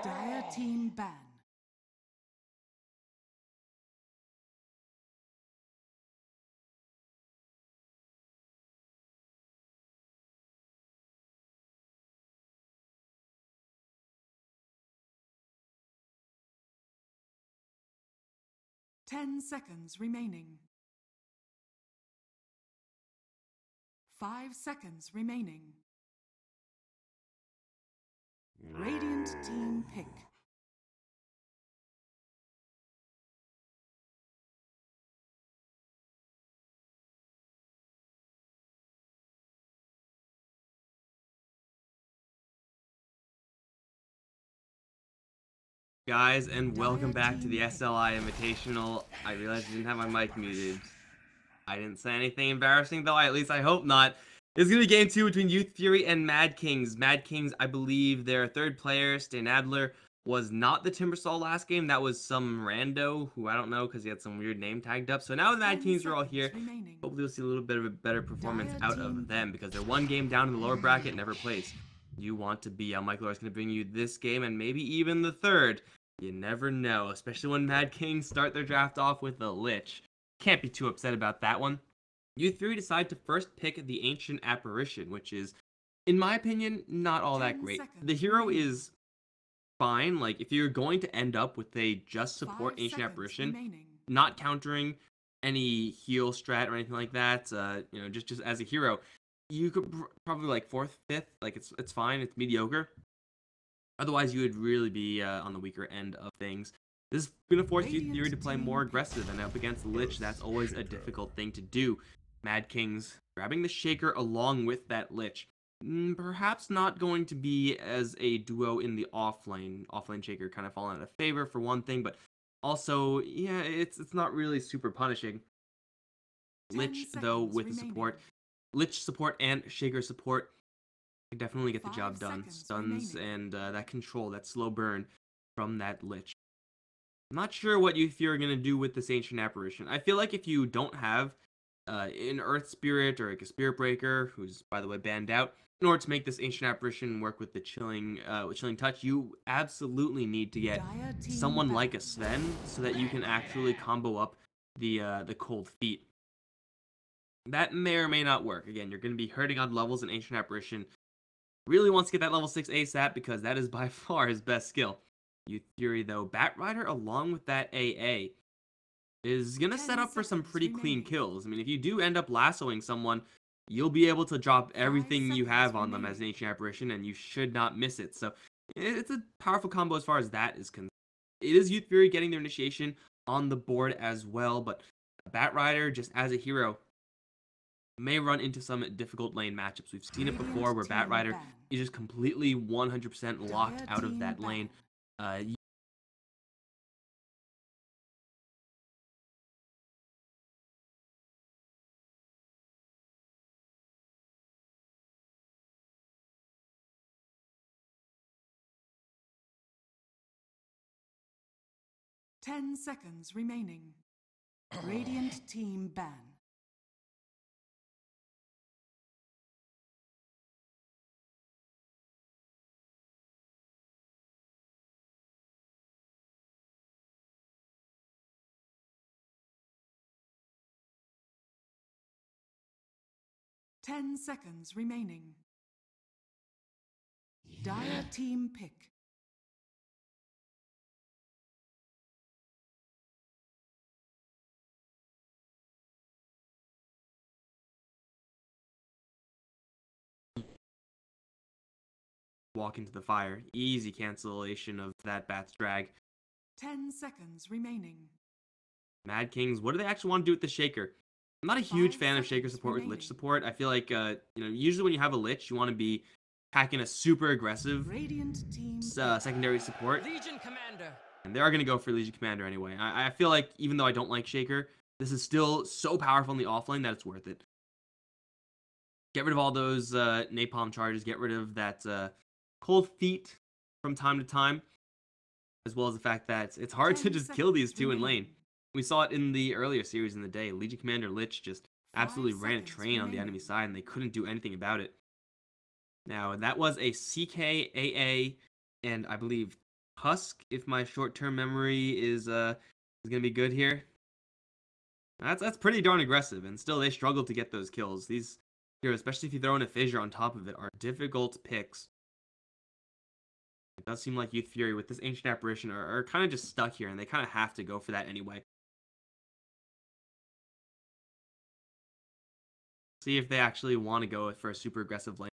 Dire team ban. Ten seconds remaining. 5 seconds remaining. Radiant team pick. Guys, and welcome back to the SLI Invitational. I realized I didn't have my mic muted. I didn't say anything embarrassing, though. At least I hope not. It's going to be game 2 between Youth Fury and Mad Kings. Mad Kings, I believe their third player, Stan Adler, was not the Timbersaw last game. That was some rando who I don't know because he had some weird name tagged up. So now the Mad Kings are all here. Hopefully we'll see a little bit of a better performance out of them because they're one game down in the lower bracket, never placed. You want to be. Michael is going to bring you this game and maybe even the third. You never know, especially when Mad Kings start their draft off with a Lich. Can't be too upset about that one. You three decide to first pick the Ancient Apparition, which is, in my opinion, not all that great. The hero is fine. Like, if you're going to end up with a just support Ancient Apparition, not countering any heal strat or anything like that, you know, just as a hero, you could probably like 4th, 5th, like it's fine, it's mediocre. Otherwise, you would really be on the weaker end of things. This is going to force Youth Fury to play more aggressive, and up against the Lich, that's always a difficult thing to do. Mad Kings grabbing the Shaker along with that Lich. Perhaps not going to be as a duo in the offlane. Offlane Shaker kind of falling out of favor for one thing, but also, yeah, it's not really super punishing. Lich, though, with the support. Lich support and Shaker support can definitely get the job done. Stuns and that control, that slow burn from that Lich. I'm not sure what Youth Fury are going to do with this Ancient Apparition. I feel like if you don't have an Earth Spirit or like a Spirit Breaker, who's, by the way, banned out, in order to make this Ancient Apparition work with the Chilling Touch, you absolutely need to get someone like a Sven so that you can actually combo up the Cold Feet. That may or may not work. Again, you're going to be hurting on levels in Ancient Apparition. Really wants to get that level 6 ASAP because that is by far his best skill. Youth Fury, though, Bat Rider along with that AA is going to set up for some pretty clean kills. I mean, if you do end up lassoing someone, you'll be able to drop everything you have on them as an Ancient Apparition, and you should not miss it. So it's a powerful combo as far as that is concerned. It is Youth Fury getting their initiation on the board as well, but Bat Rider, just as a hero, may run into some difficult lane matchups. We've seen it before where Bat Rider is just completely 100% locked out of that lane. 10 seconds remaining. Radiant team ban. Ten seconds remaining. Dire team pick. Walk into the fire. Easy cancellation of that Bat's drag. 10 seconds remaining. Mad Kings, what do they actually want to do with the Shaker? I'm not a huge fan of Shaker support with Lich support. I feel like, you know, usually when you have a Lich, you want to be packing a super aggressive secondary support. Legion Commander. And they are going to go for Legion Commander anyway. I feel like, even though I don't like Shaker, this is still so powerful in the offlane that it's worth it. Get rid of all those napalm charges. Get rid of that cold feet from time to time. As well as the fact that it's hard to just kill these two in lane. We saw it in the earlier series in the day. Legion Commander Lich just absolutely ran a train on the enemy side, and they couldn't do anything about it. Now, that was a CK, AA, and I believe Husk, if my short-term memory is gonna be good here. That's pretty darn aggressive, and still they struggle to get those kills. These heroes, especially if you throw in a fissure on top of it, are difficult picks. It does seem like Youth Fury with this Ancient Apparition are kind of just stuck here, and they kind of have to go for that anyway. See if they actually want to go for a super aggressive lane.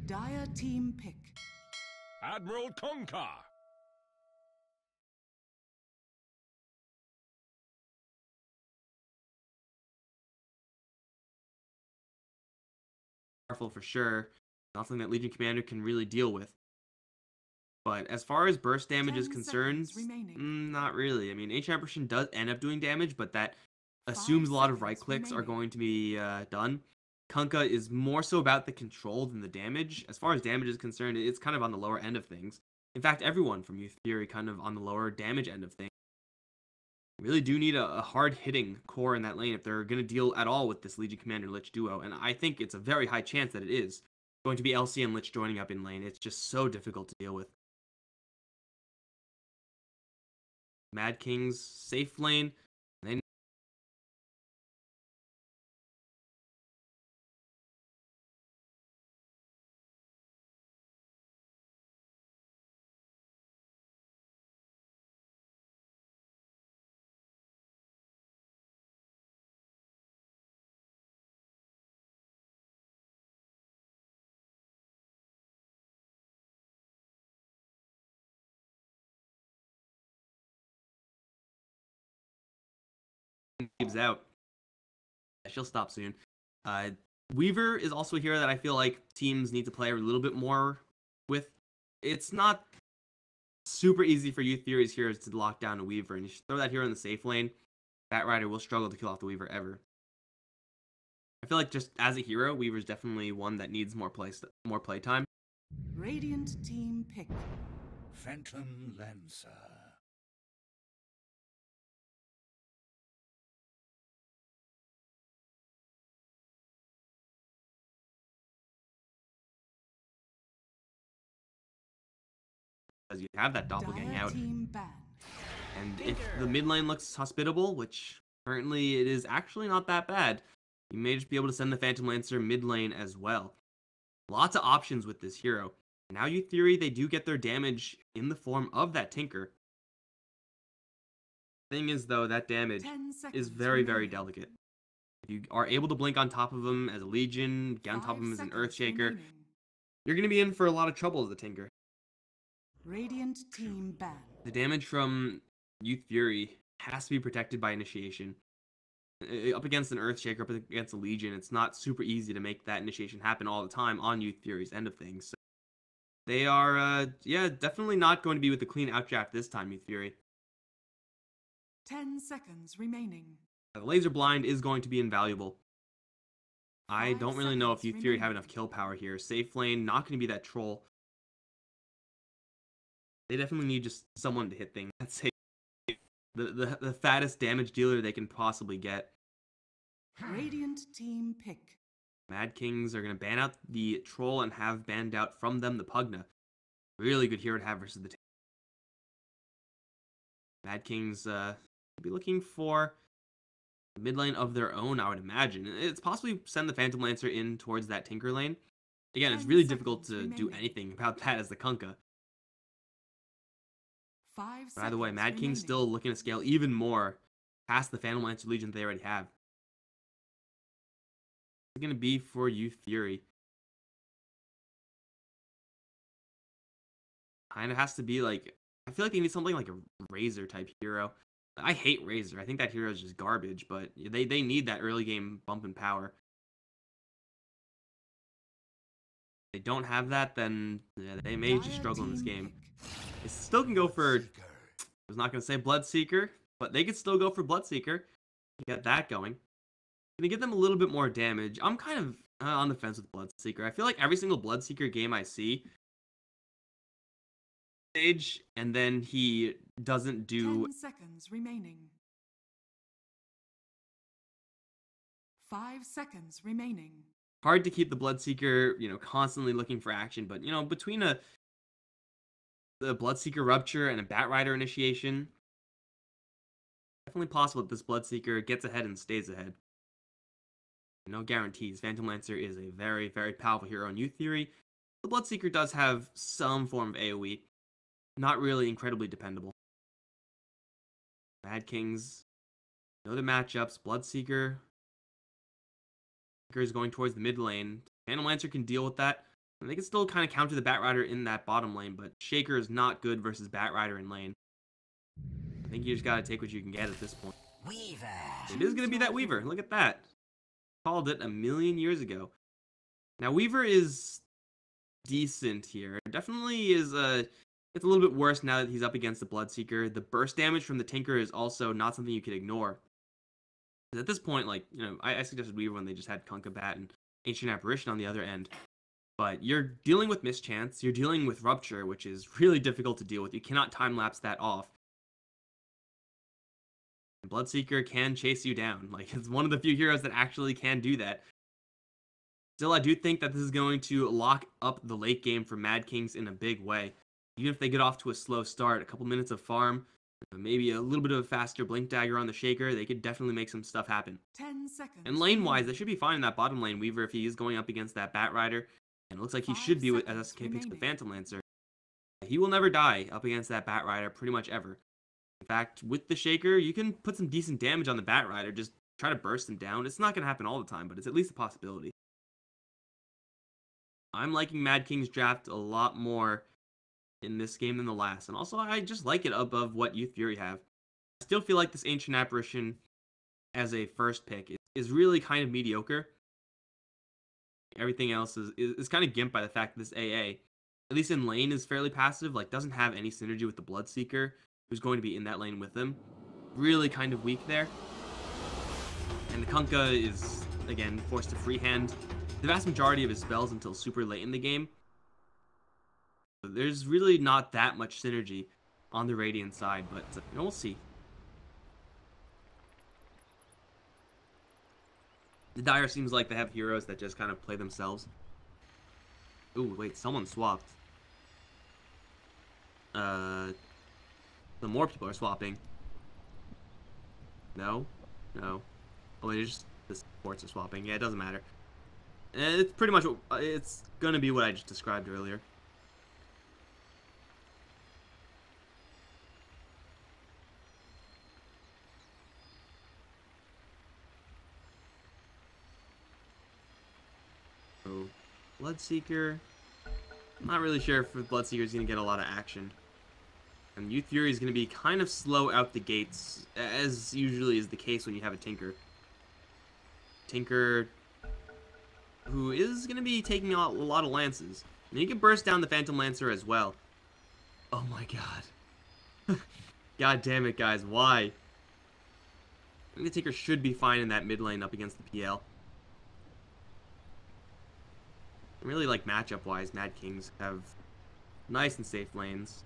Dire team pick. Admiral Conquer. Powerful for sure. Nothing that Legion Commander can really deal with. But as far as burst damage is concerned, not really. I mean, Ancient Apparition does end up doing damage, but that assumes a lot of right clicks are going to be done. Kunkka is more so about the control than the damage. As far as damage is concerned, it's kind of on the lower end of things. In fact, everyone from Youth Fury kind of on the lower damage end of things. Really do need a hard-hitting core in that lane if they're going to deal at all with this Legion Commander Lich duo, and I think it's a very high chance that it is going to be LC and Lich joining up in lane. It's just so difficult to deal with. Mad King's safe lane. They leaves out. She'll stop soon. Weaver is also a hero that I feel like teams need to play a little bit more with. It's not super easy for Youth Fury's heroes to lock down a Weaver, and you should throw that hero in the safe lane. Bat Rider will struggle to kill off the Weaver ever. I feel like just as a hero, Weaver's definitely one that needs more play time. Radiant team pick. Phantom Lancer. Because you have that doppelgang out. Team ban. And if the mid lane looks hospitable, which currently it is actually not that bad, you may just be able to send the Phantom Lancer mid lane as well. Lots of options with this hero. Now Youth Fury, they do get their damage in the form of that Tinker. Thing is, though, that damage is very, very delicate. If you are able to blink on top of him as a Legion, get on top of him as an Earthshaker, you're going to be in for a lot of trouble as a Tinker. Radiant team ban. The damage from Youth Fury has to be protected by initiation. Up against an Earthshaker, up against a Legion, it's not super easy to make that initiation happen all the time on Youth Fury's end of things. So they are, yeah, definitely not going to be with the clean outdraft this time, Youth Fury. 10 seconds remaining. The laser blind is going to be invaluable. I don't really know if Youth Fury have enough kill power here. Safe lane, not going to be that troll. They definitely need just someone to hit things. That's the fattest damage dealer they can possibly get. Radiant team pick. Mad Kings are going to ban out the troll and have banned out from them the Pugna. Really good hero to have versus the Mad Kings will be looking for a mid lane of their own, I would imagine. It's possibly send the Phantom Lancer in towards that Tinker lane. Again, it's really difficult to do anything about that as the Kunkka. By the way, Mad King's still looking to scale even more past the Phantom Lancer Legion they already have. It's going to be for Youth Fury. Kind of has to be like, I feel like they need something like a Razor type hero. I hate Razor. I think that hero is just garbage, but they need that early game bump in power. If they don't have that, then yeah, they may just struggle in this game. They still can go for, I was not going to say Bloodseeker, but they could still go for Bloodseeker. Get that going. Gonna give them a little bit more damage. I'm kind of on the fence with Bloodseeker. I feel like every single Bloodseeker game I see, stage, and then he doesn't do. 10 seconds remaining. 5 seconds remaining. Hard to keep the Bloodseeker, constantly looking for action, but between the Bloodseeker Rupture and a Batrider initiation, definitely possible that this Bloodseeker gets ahead and stays ahead. No guarantees. Phantom Lancer is a very, very powerful hero in Youth Theory. The Bloodseeker does have some form of AoE. Not really incredibly dependable. Mad Kings. Know the matchups. Bloodseeker. Is going towards the mid lane. Phantom Lancer can deal with that. And they can still kind of counter the Batrider in that bottom lane, but Shaker is not good versus Batrider in lane. I think you just gotta take what you can get at this point. Weaver. It is gonna be that Weaver. Look at that. Called it a million years ago. Now Weaver is decent here. Definitely is it's a little bit worse now that he's up against the Bloodseeker. The burst damage from the Tinker is also not something you could ignore. At this point, I suggested Weaver when they just had Kunkabat and Ancient Apparition on the other end. But you're dealing with Mischance, you're dealing with Rupture, which is really difficult to deal with. You cannot time-lapse that off. And Bloodseeker can chase you down. It's one of the few heroes that actually can do that. Still, I do think that this is going to lock up the late game for Mad Kings in a big way. Even if they get off to a slow start, a couple minutes of farm, maybe a little bit of a faster Blink Dagger on the Shaker, they could definitely make some stuff happen. 10 seconds. And lane-wise, they should be fine in that bottom lane Weaver if he is going up against that Batrider. And it looks like he should be as SK picks the Phantom Lancer. He will never die up against that Batrider pretty much ever. In fact, with the Shaker, you can put some decent damage on the Batrider, just try to burst him down. It's not going to happen all the time, but it's at least a possibility. I'm liking Mad King's draft a lot more in this game than the last, and also I just like it above what Youth Fury have. I still feel like this Ancient Apparition as a first pick is really kind of mediocre. Everything else is kind of gimped by the fact that this AA, at least in lane, is fairly passive, doesn't have any synergy with the Bloodseeker, who's going to be in that lane with him. Really kind of weak there. And the Kunkka is, again, forced to freehand the vast majority of his spells until super late in the game. There's really not that much synergy on the Radiant side, but we'll see. The Dire seems like they have heroes that just kind of play themselves. Ooh, wait, someone swapped. The more people are swapping. No? No. Oh, it's just the supports are swapping. Yeah, it doesn't matter. It's pretty much, it's gonna be what I just described earlier. So, Bloodseeker. I'm not really sure if Bloodseeker is going to get a lot of action. And Youth Fury is going to be kind of slow out the gates, as usually is the case when you have a Tinker. Tinker, who is going to be taking a lot of lances. And he can burst down the Phantom Lancer as well. Oh my god. God damn it, guys. Why? I think the Tinker should be fine in that mid lane up against the PL. Really, matchup-wise, Mad Kings have nice and safe lanes.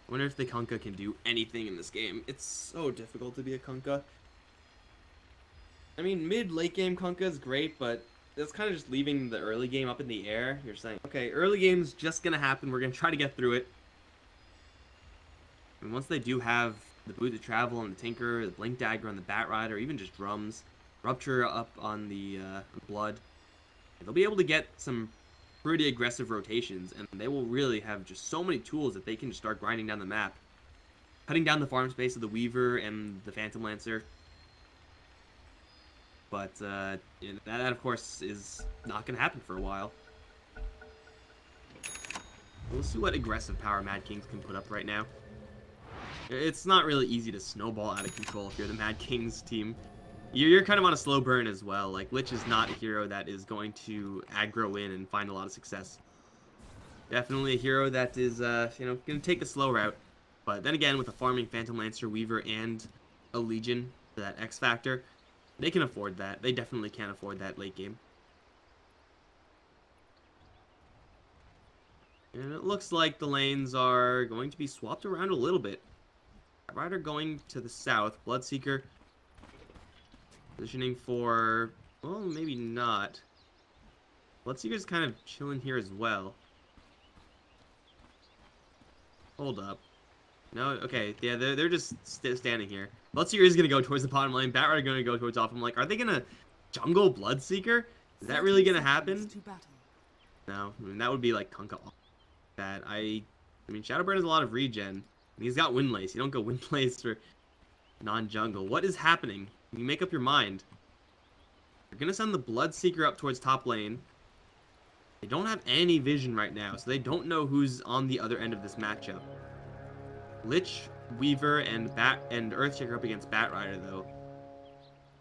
I wonder if the Kunkka can do anything in this game. It's so difficult to be a Kunkka. I mean, mid-late game Kunkka is great, but that's kind of just leaving the early game up in the air. You're saying, okay, early game's just gonna happen. We're gonna try to get through it. And once they do have the Boot to Travel on the Tinker, the Blink Dagger on the Batrider, or even just drums, Rupture up on the Blood, they'll be able to get some pretty aggressive rotations, and they will really have just so many tools that they can just start grinding down the map. Cutting down the farm space of the Weaver and the Phantom Lancer. But that, of course, is not going to happen for a while. We'll see what aggressive power Mad Kings can put up right now. It's not really easy to snowball out of control if you're the Mad Kings team. You're kind of on a slow burn as well. Like, Lich is not a hero that is going to aggro in and find a lot of success. Definitely a hero that is, you know, going to take the slow route. But then again, with a farming Phantom Lancer, Weaver, and a Legion for that X factor, they can afford that. They definitely can afford that late game. And it looks like the lanes are going to be swapped around a little bit. Rider going to the south. Bloodseeker positioning for, well, maybe not. Bloodseeker's kind of chilling here as well. Hold up. No, okay, yeah, they're just standing here. Bloodseeker is going to go towards the bottom lane. Batrider going to go towards off. I'm like, are they going to jungle Bloodseeker? Is that really going to happen? No, I mean, that would be like Kunkka off. That I mean, Shadowburn has a lot of regen. And he's got Windlace. You don't go Windlace for non-jungle. What is happening? You make up your mind. You're going to send the Bloodseeker up towards top lane. They don't have any vision right now, so they don't know who's on the other end of this matchup. Lich, Weaver, and Earthshaker up against Batrider, though.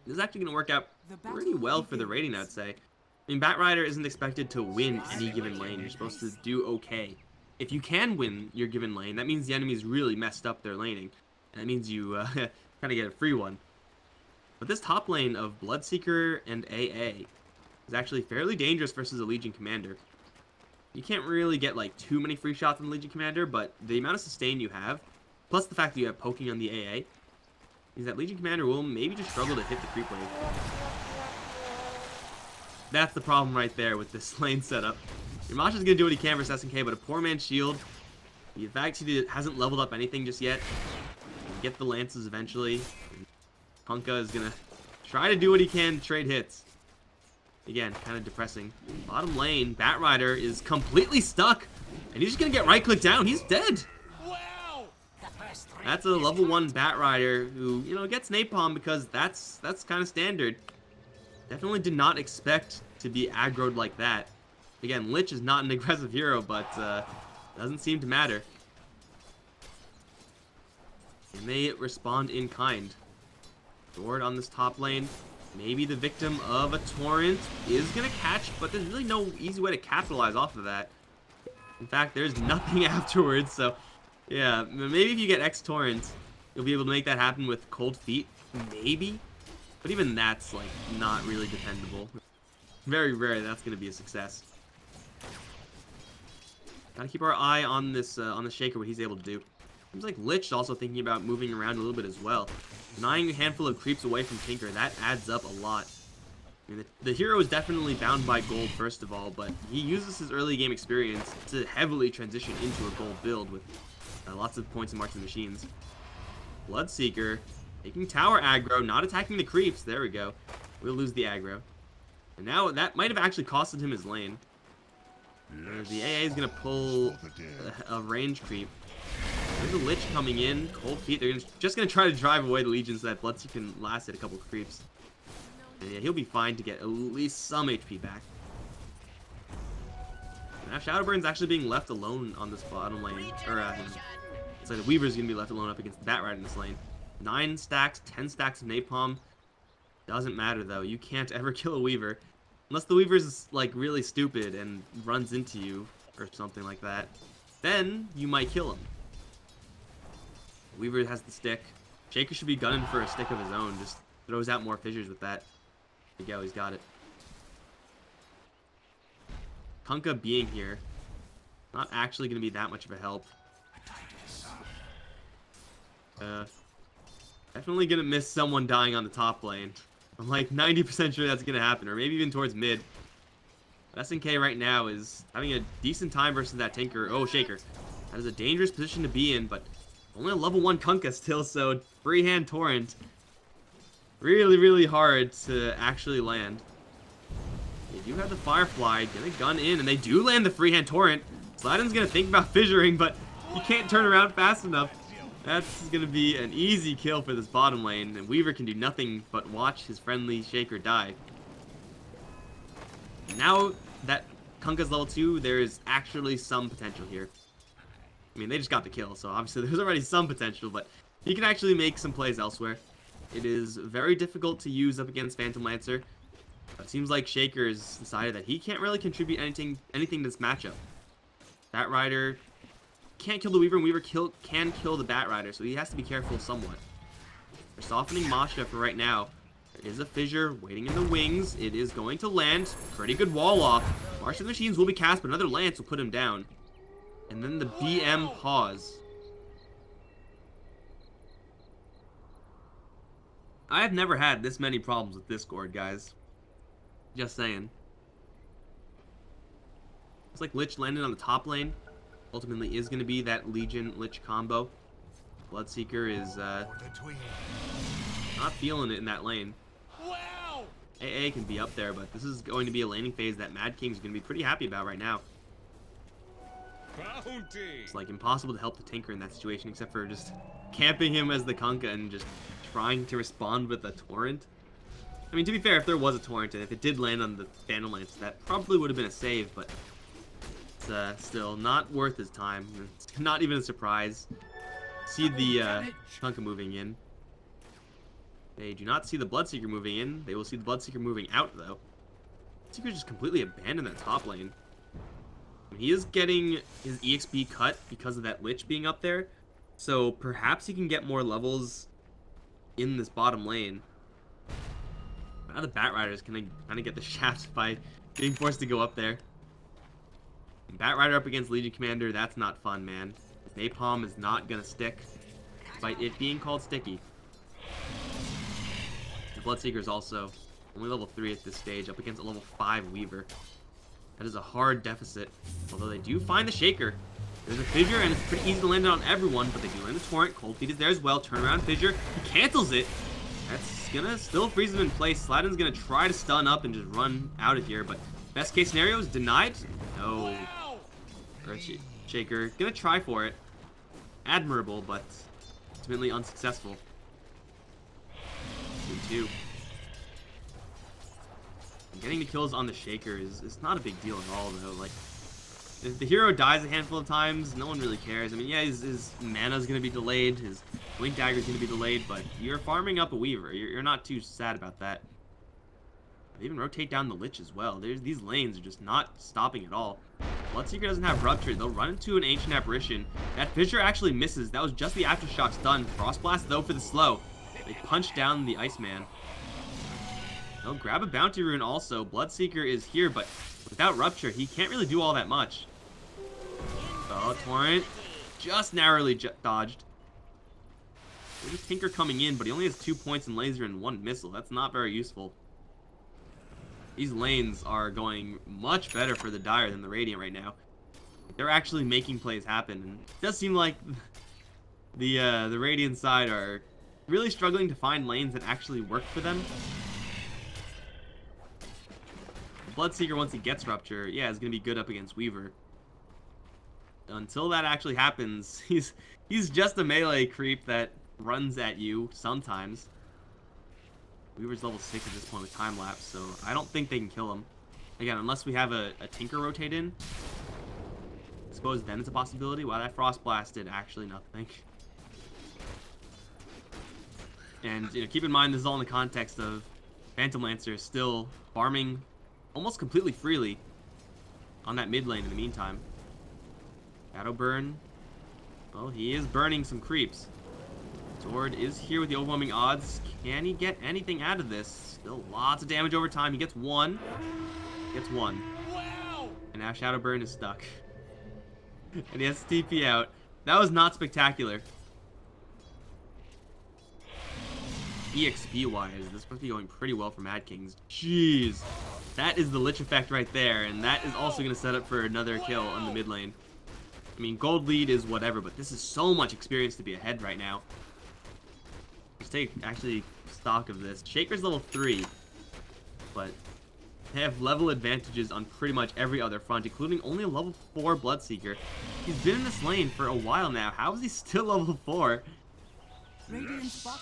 This is actually going to work out pretty well for the rating, I'd say. I mean, Batrider isn't expected to win any given lane. You're supposed to do okay. If you can win your given lane, that means the enemy's really messed up their laning. And that means you kind of get a free one. But this top lane of Bloodseeker and AA is actually fairly dangerous versus a Legion Commander. You can't really get like too many free shots on the Legion Commander, but the amount of sustain you have, plus the fact that you have poking on the AA, is that Legion Commander will maybe just struggle to hit the creep wave. That's the problem right there with this lane setup. Yamacha's going to do what he can versus SNK, but a poor man's shield. The fact he hasn't leveled up anything just yet. Get the lances eventually. Kunkka is going to try to do what he can to trade hits. Again, kind of depressing. Bottom lane, Batrider is completely stuck. And he's just going to get right-clicked down. He's dead. Wow! That's a level 1 Batrider who, you know, gets napalm because that's kind of standard. Definitely did not expect to be aggroed like that. Again, Lich is not an aggressive hero, but doesn't seem to matter. And they respond in kind. Sword on this top lane. Maybe the victim of a torrent is going to catch, but there's really no easy way to capitalize off of that. In fact, there's nothing afterwards, so yeah, maybe if you get X torrents, you'll be able to make that happen with cold feet, maybe. But even that's like not really dependable. Very rare that's going to be a success. Gotta keep our eye on this on the Shaker, what he's able to do. Seems like Lich is also thinking about moving around a little bit as well. Denying a handful of creeps away from Tinker, that adds up a lot. I mean, the hero is definitely bound by gold, first of all, but he uses his early game experience to heavily transition into a gold build with lots of points and marks and machines. Bloodseeker taking tower aggro, not attacking the creeps. There we go. We'll lose the aggro. And now that might have actually costed him his lane. The AA is going to pull a range creep. There's a Lich coming in. Cold feet. They're just going to try to drive away the Legion so that Bloodseeker can last it a couple of creeps. And yeah, he'll be fine to get at least some HP back. Now Shadowburn's actually being left alone on this bottom lane. Or, it's like the Weaver's going to be left alone up against the Batrider in this lane. 9 stacks, 10 stacks of napalm. Doesn't matter, though. You can't ever kill a Weaver. Unless the Weaver's, like, really stupid and runs into you or something like that. Then you might kill him. Weaver has the stick. Shaker should be gunning for a stick of his own. Just throws out more fissures with that. There you go, he's got it. Kunkka being here, not actually going to be that much of a help. Definitely going to miss someone dying on the top lane. I'm like 90% sure that's going to happen, or maybe even towards mid. SNK right now is having a decent time versus that Tinker. Oh, Shaker. That is a dangerous position to be in, but only a level 1 Kunkka still, so freehand torrent. Really, really hard to actually land. They do have the Firefly, gonna gun in, and they do land the freehand torrent. Sladin's gonna think about fissuring, but he can't turn around fast enough. That's gonna be an easy kill for this bottom lane, and Weaver can do nothing but watch his friendly Shaker die. Now that Kunkka's level 2, there is actually some potential here. I mean, they just got the kill, so obviously there's already some potential, but he can actually make some plays elsewhere. It is very difficult to use up against Phantom Lancer. It seems like Shaker's decided that he can't really contribute anything to this matchup. Bat Rider can't kill the Weaver, and Weaver can kill the Bat Rider, so he has to be careful somewhat. They're softening Masha for right now. There is a fissure waiting in the wings. It is going to land. Pretty good wall off. March of the Machines will be cast, but another Lance will put him down. And then the BM pause. I have never had this many problems with Discord, guys. Just saying. It's like Lich landed on the top lane. Ultimately is going to be that Legion-Lich combo. Bloodseeker is not feeling it in that lane. AA can be up there, but this is going to be a laning phase that Mad King's going to be pretty happy about right now. It's like impossible to help the Tinker in that situation, except for just camping him as the Kunkka and just trying to respond with a Torrent. I mean, to be fair, if there was a Torrent and if it did land on the Phantom Lance, that probably would have been a save, but it's still not worth his time. It's not even a surprise. See the Kunkka moving in. They do not see the Bloodseeker moving in. They will see the Bloodseeker moving out, though. Bloodseeker just completely abandoned that top lane. He is getting his EXP cut because of that Lich being up there, so perhaps he can get more levels in this bottom lane. Now the Bat Riders can kind of get the shaft by being forced to go up there. And Bat Rider up against Legion Commander, that's not fun, man. Napalm is not gonna stick, despite it being called sticky. The Bloodseeker is also only level 3 at this stage, up against a level 5 Weaver. That is a hard deficit, although they do find the Shaker. There's a Fissure, and it's pretty easy to land it on everyone, but they do land the Torrent. Cold Feet is there as well. Turnaround Fissure. He cancels it. That's gonna still freeze him in place. Sladin's gonna try to stun up and just run out of here, but best case scenario is denied. No. Shaker gonna try for it. Admirable, but ultimately unsuccessful. 2-2. Getting the kills on the Shaker is not a big deal at all, though. Like, if the hero dies a handful of times, no one really cares. I mean, yeah, his mana's gonna be delayed, his Blink Dagger's gonna be delayed, but you're farming up a Weaver. You're not too sad about that. They even rotate down the Lich as well. These lanes are just not stopping at all. Bloodseeker doesn't have Rupture. They'll run into an Ancient Apparition. That Fissure actually misses. That was just the Aftershock stun. Frostblast, though, for the slow. They punch down the Iceman. They'll grab a Bounty Rune also. Bloodseeker is here, but without Rupture, he can't really do all that much. Oh, Torrent just narrowly dodged. There's a Tinker coming in, but he only has 2 points in laser and 1 missile. That's not very useful. These lanes are going much better for the Dire than the Radiant right now. They're actually making plays happen, and it does seem like the Radiant side are really struggling to find lanes that actually work for them. Bloodseeker, once he gets Rupture, yeah, is going to be good up against Weaver. Until that actually happens, he's just a melee creep that runs at you sometimes. Weaver's level 6 at this point with time lapse, so I don't think they can kill him. Again, unless we have a Tinker rotate in. I suppose then it's a possibility. Wow, that Frost Blast did actually nothing. And keep in mind, this is all in the context of Phantom Lancer still farming almost completely freely on that mid lane in the meantime. Shadow Burn. Well, he is burning some creeps. Sword is here with the overwhelming odds. Can he get anything out of this? Still lots of damage over time. He gets one. Gets one. And now Shadow Burn is stuck. And he has to TP out. That was not spectacular. EXP-wise, this must be going pretty well for Mad Kings. Jeez. That is the Lich effect right there, and that is also going to set up for another kill on the mid lane. I mean, gold lead is whatever, but this is so much experience to be ahead right now. Let's take, actually, stock of this. Shaker's level 3, but they have level advantages on pretty much every other front, including only a level 4 Bloodseeker. He's been in this lane for a while now. How is he still level 4?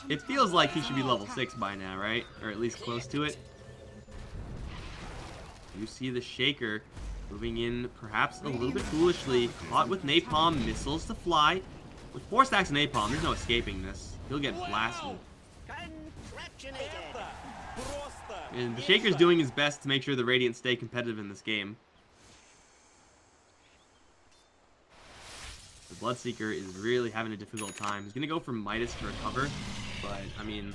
It feels like he should be level 6 by now, right? Or at least close to it. You see the Shaker moving in perhaps a little bit foolishly. Caught with Napalm, missiles to fly. With 4 stacks of napalm, there's no escaping this. He'll get blasted. And the Shaker's doing his best to make sure the Radiant stay competitive in this game. The Bloodseeker is really having a difficult time. He's going to go for Midas to recover, but, I mean,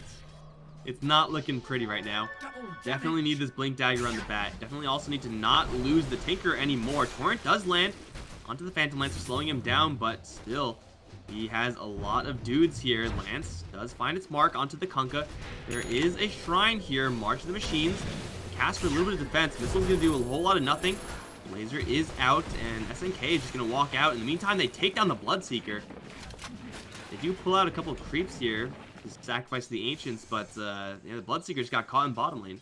it's not looking pretty right now. Definitely need this Blink Dagger on the bat. Definitely also need to not lose the Tinker anymore. Torrent does land onto the Phantom Lancer, slowing him down, but still, he has a lot of dudes here. Lance does find its mark onto the Kunkka. There is a Shrine here. March of the Machines. Cast for a little bit of defense. This one's going to do a whole lot of nothing. Laser is out, and SNK is just going to walk out. In the meantime, they take down the Bloodseeker. They do pull out a couple of creeps here to sacrifice the Ancients, but yeah, the Bloodseeker just got caught in bottom lane.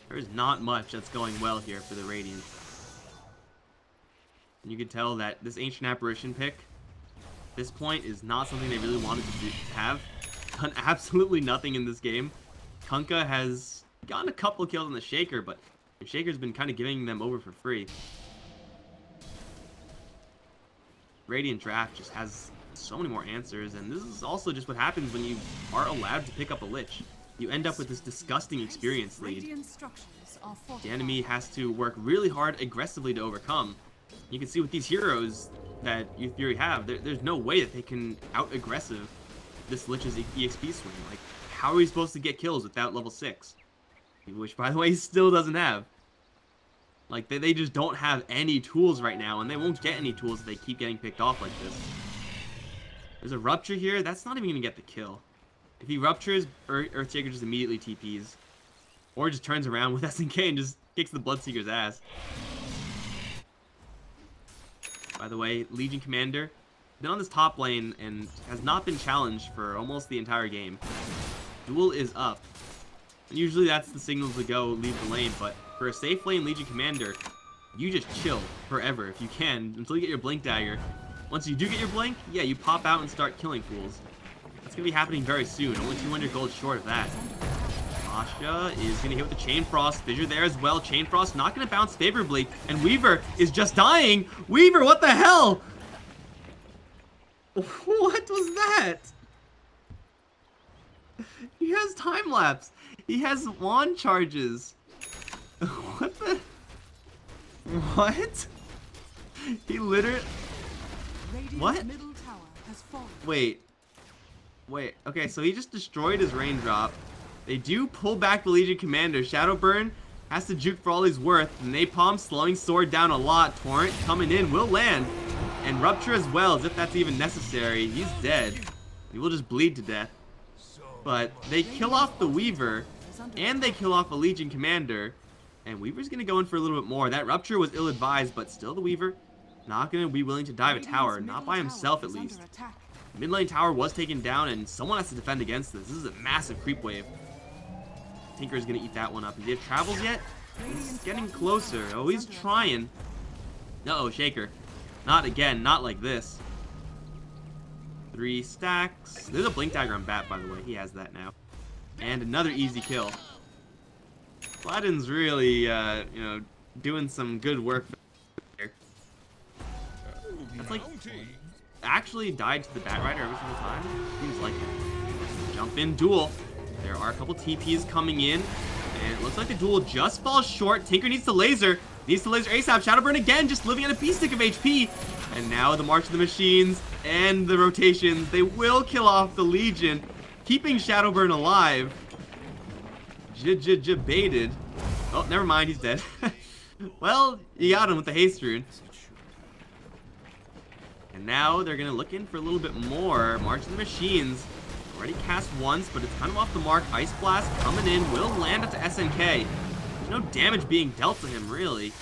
There is not much that's going well here for the Radiant. And you can tell that this Ancient Apparition pick, at this point, is not something they really wanted to have. Done absolutely nothing in this game. Kunkka has gotten a couple kills on the Shaker, but the Shaker's been kind of giving them over for free. Radiant Draft just has so many more answers, and this is also just what happens when you are allowed to pick up a Lich. You end up with this disgusting experience lead. The enemy has to work really hard aggressively to overcome. You can see with these heroes that Youth Fury have, there's no way that they can out-aggressive this Lich's EXP swing. Like, how are we supposed to get kills without level 6? Which, by the way, he still doesn't have. Like, they just don't have any tools right now, and they won't get any tools if they keep getting picked off like this. There's a Rupture here. That's not even going to get the kill. If he Ruptures, Earthshaker just immediately TPs. Or just turns around with SNK and just kicks the Bloodseeker's ass. By the way, Legion Commander been on this top lane and has not been challenged for almost the entire game. Duel is up. And usually that's the signal to go leave the lane, but for a safe lane Legion Commander, you just chill forever if you can until you get your Blink Dagger. Once you do get your Blink, yeah, you pop out and start killing fools. That's going to be happening very soon. Only 200 gold short of that. Asha is going to hit with the Chain Frost. Fissure there as well. Chain Frost not going to bounce favorably. And Weaver is just dying. Weaver, what the hell? What was that? He has time lapse. He has wand charges. What the? What? He literally. What? Wait. Okay, so he just destroyed his raindrop. They do pull back the Legion Commander. Shadowburn has to juke for all he's worth. Napalm slowing Sword down a lot. Torrent coming in will land. And Rupture as well, as if that's even necessary. He's dead. He will just bleed to death. But they kill off the Weaver. And they kill off a Legion Commander. And Weaver's going to go in for a little bit more. That Rupture was ill-advised, but still the Weaver not going to be willing to dive a tower. Not by himself, at least. Mid lane tower was taken down, and someone has to defend against this. This is a massive creep wave. Tinker's going to eat that one up. Does he have travels yet? He's getting closer. Oh, he's trying. Uh-oh, Shaker. Not again. Not like this. 3 stacks. There's a Blink Dagger on bat, by the way. He has that now. And another easy kill. Vladin's really, you know, doing some good work there. That's like... actually died to the Batrider every single time. Seems like it. Jump in duel. There are a couple TPs coming in, and it looks like the duel just falls short. Tinker needs to laser. Needs to laser ASAP. Shadowburn again, just living on a P-stick of HP. And now the March of the Machines and the rotations. They will kill off the Legion, keeping Shadowburn alive. Baited. Oh, never mind, he's dead. Well, you got him with the haste rune. And now they're going to look in for a little bit more. March of the Machines. Already cast once, but it's kind of off the mark. Ice Blast coming in. Will land up to SNK. There's no damage being dealt to him, really.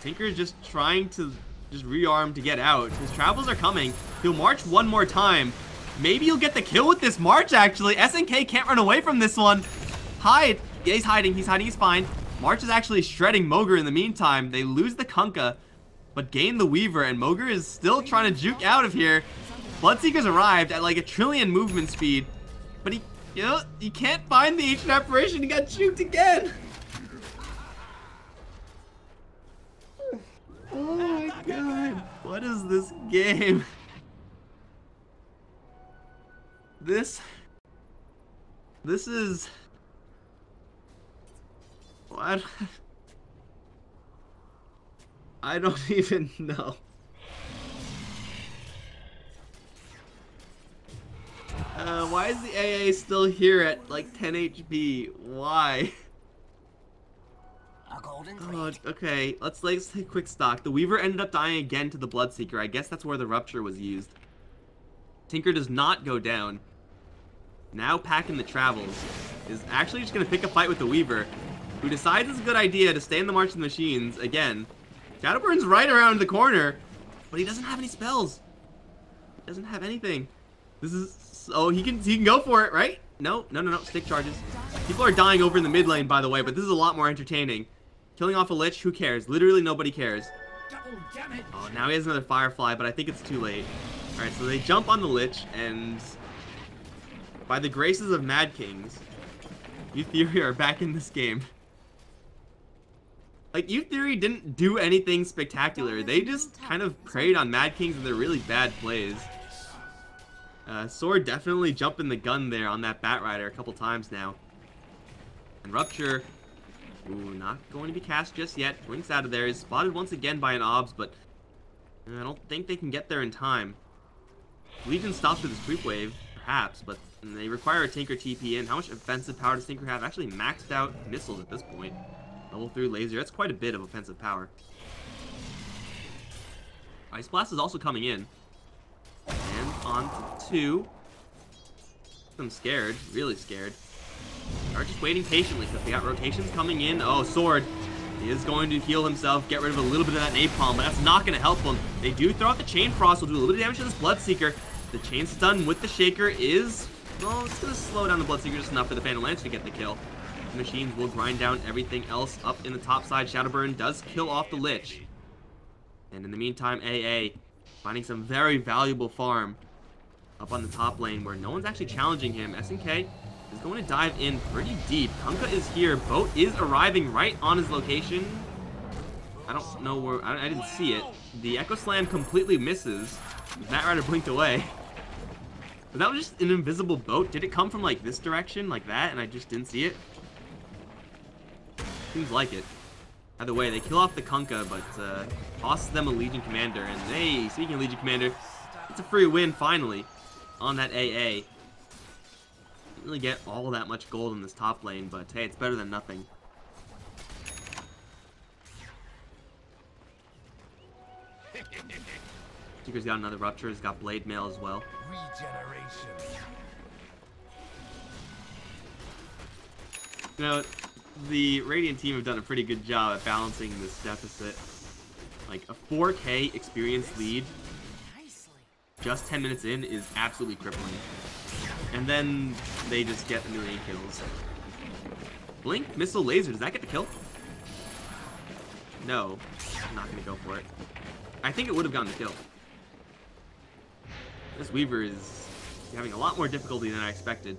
Tinker is just trying to just rearm to get out. His travels are coming. He'll march one more time. Maybe he'll get the kill with this march, actually. SNK can't run away from this one. Hide. Yeah, he's hiding. He's hiding. He's fine. March is actually shredding Moger in the meantime. They lose the Kunkka, but gain the Weaver, and Moger is still trying to juke out of here. Bloodseeker's arrived at like 1 trillion movement speed, but he can't find the Ancient Apparition. He got juked again. What is this game? This is... What? I don't even know. Why is the AA still here at like 10 HP? Why? Oh, okay, let's take a quick stock. The Weaver ended up dying again to the Bloodseeker. I guess that's where the Rupture was used. Tinker does not go down. Now packing the Travels is actually just going to pick a fight with the Weaver, who decides it's a good idea to stay in the March of the Machines again. Shadowburn's right around the corner, but he doesn't have any spells. He doesn't have anything. This is... Oh, he can go for it, right? No. Stick charges. People are dying over in the mid lane, by the way, but this is a lot more entertaining. Killing off a Lich, who cares? Literally nobody cares. Oh, now he has another Firefly, but I think it's too late. Alright, so they jump on the Lich, and by the graces of Mad Kings, Youth Theory are back in this game. Like, Youth Theory didn't do anything spectacular. They just kind of preyed on Mad Kings and their really bad plays. Sword definitely jumping the gun there on that Batrider a couple times now. And Rupture, ooh, not going to be cast just yet. Blink's out of there. Is spotted once again by an Obs, but I don't think they can get there in time. Legion stops with his creep wave, perhaps, but they require a Tinker TP in. How much offensive power does Tinker have? Actually maxed out missiles at this point. Level 3 laser, that's quite a bit of offensive power. Ice Blast is also coming in. And on to 2. I'm scared, really scared. Are just waiting patiently because they got rotations coming in. Oh, Sword. He is going to heal himself, get rid of a little bit of that napalm, but that's not going to help him. They do throw out the Chain Frost, will do a little bit of damage to this Bloodseeker. The Chain Stun with the Shaker is, well, it's going to slow down the Bloodseeker just enough for the Phantom Lance to get the kill. The Machines will grind down everything else up in the top side. Shadowburn does kill off the Lich. And in the meantime, AA finding some very valuable farm up on the top lane where no one's actually challenging him. SNK is going to dive in pretty deep. Kunkka is here. Boat is arriving right on his location. I don't know where... I didn't see it. The Echo Slam completely misses. Batrider blinked away. But that was just an invisible boat. Did it come from like this direction, like that, and I just didn't see it? Seems like it. Either way, they kill off the Kunkka, but costs them a Legion Commander. And hey, speaking of Legion Commander, it's a free win finally on that AA. Didn't really get all that much gold in this top lane, but hey, it's better than nothing. Tinker's got another Rupture. He's got Blade Mail as well. Regeneration. You know, the Radiant team have done a pretty good job at balancing this deficit. Like, a 4K experience lead just 10 minutes in is absolutely crippling. And then they just get a million kills. Blink, Missile, Laser, does that get the kill? No, I'm not going to go for it. I think it would have gotten the kill. This Weaver is having a lot more difficulty than I expected.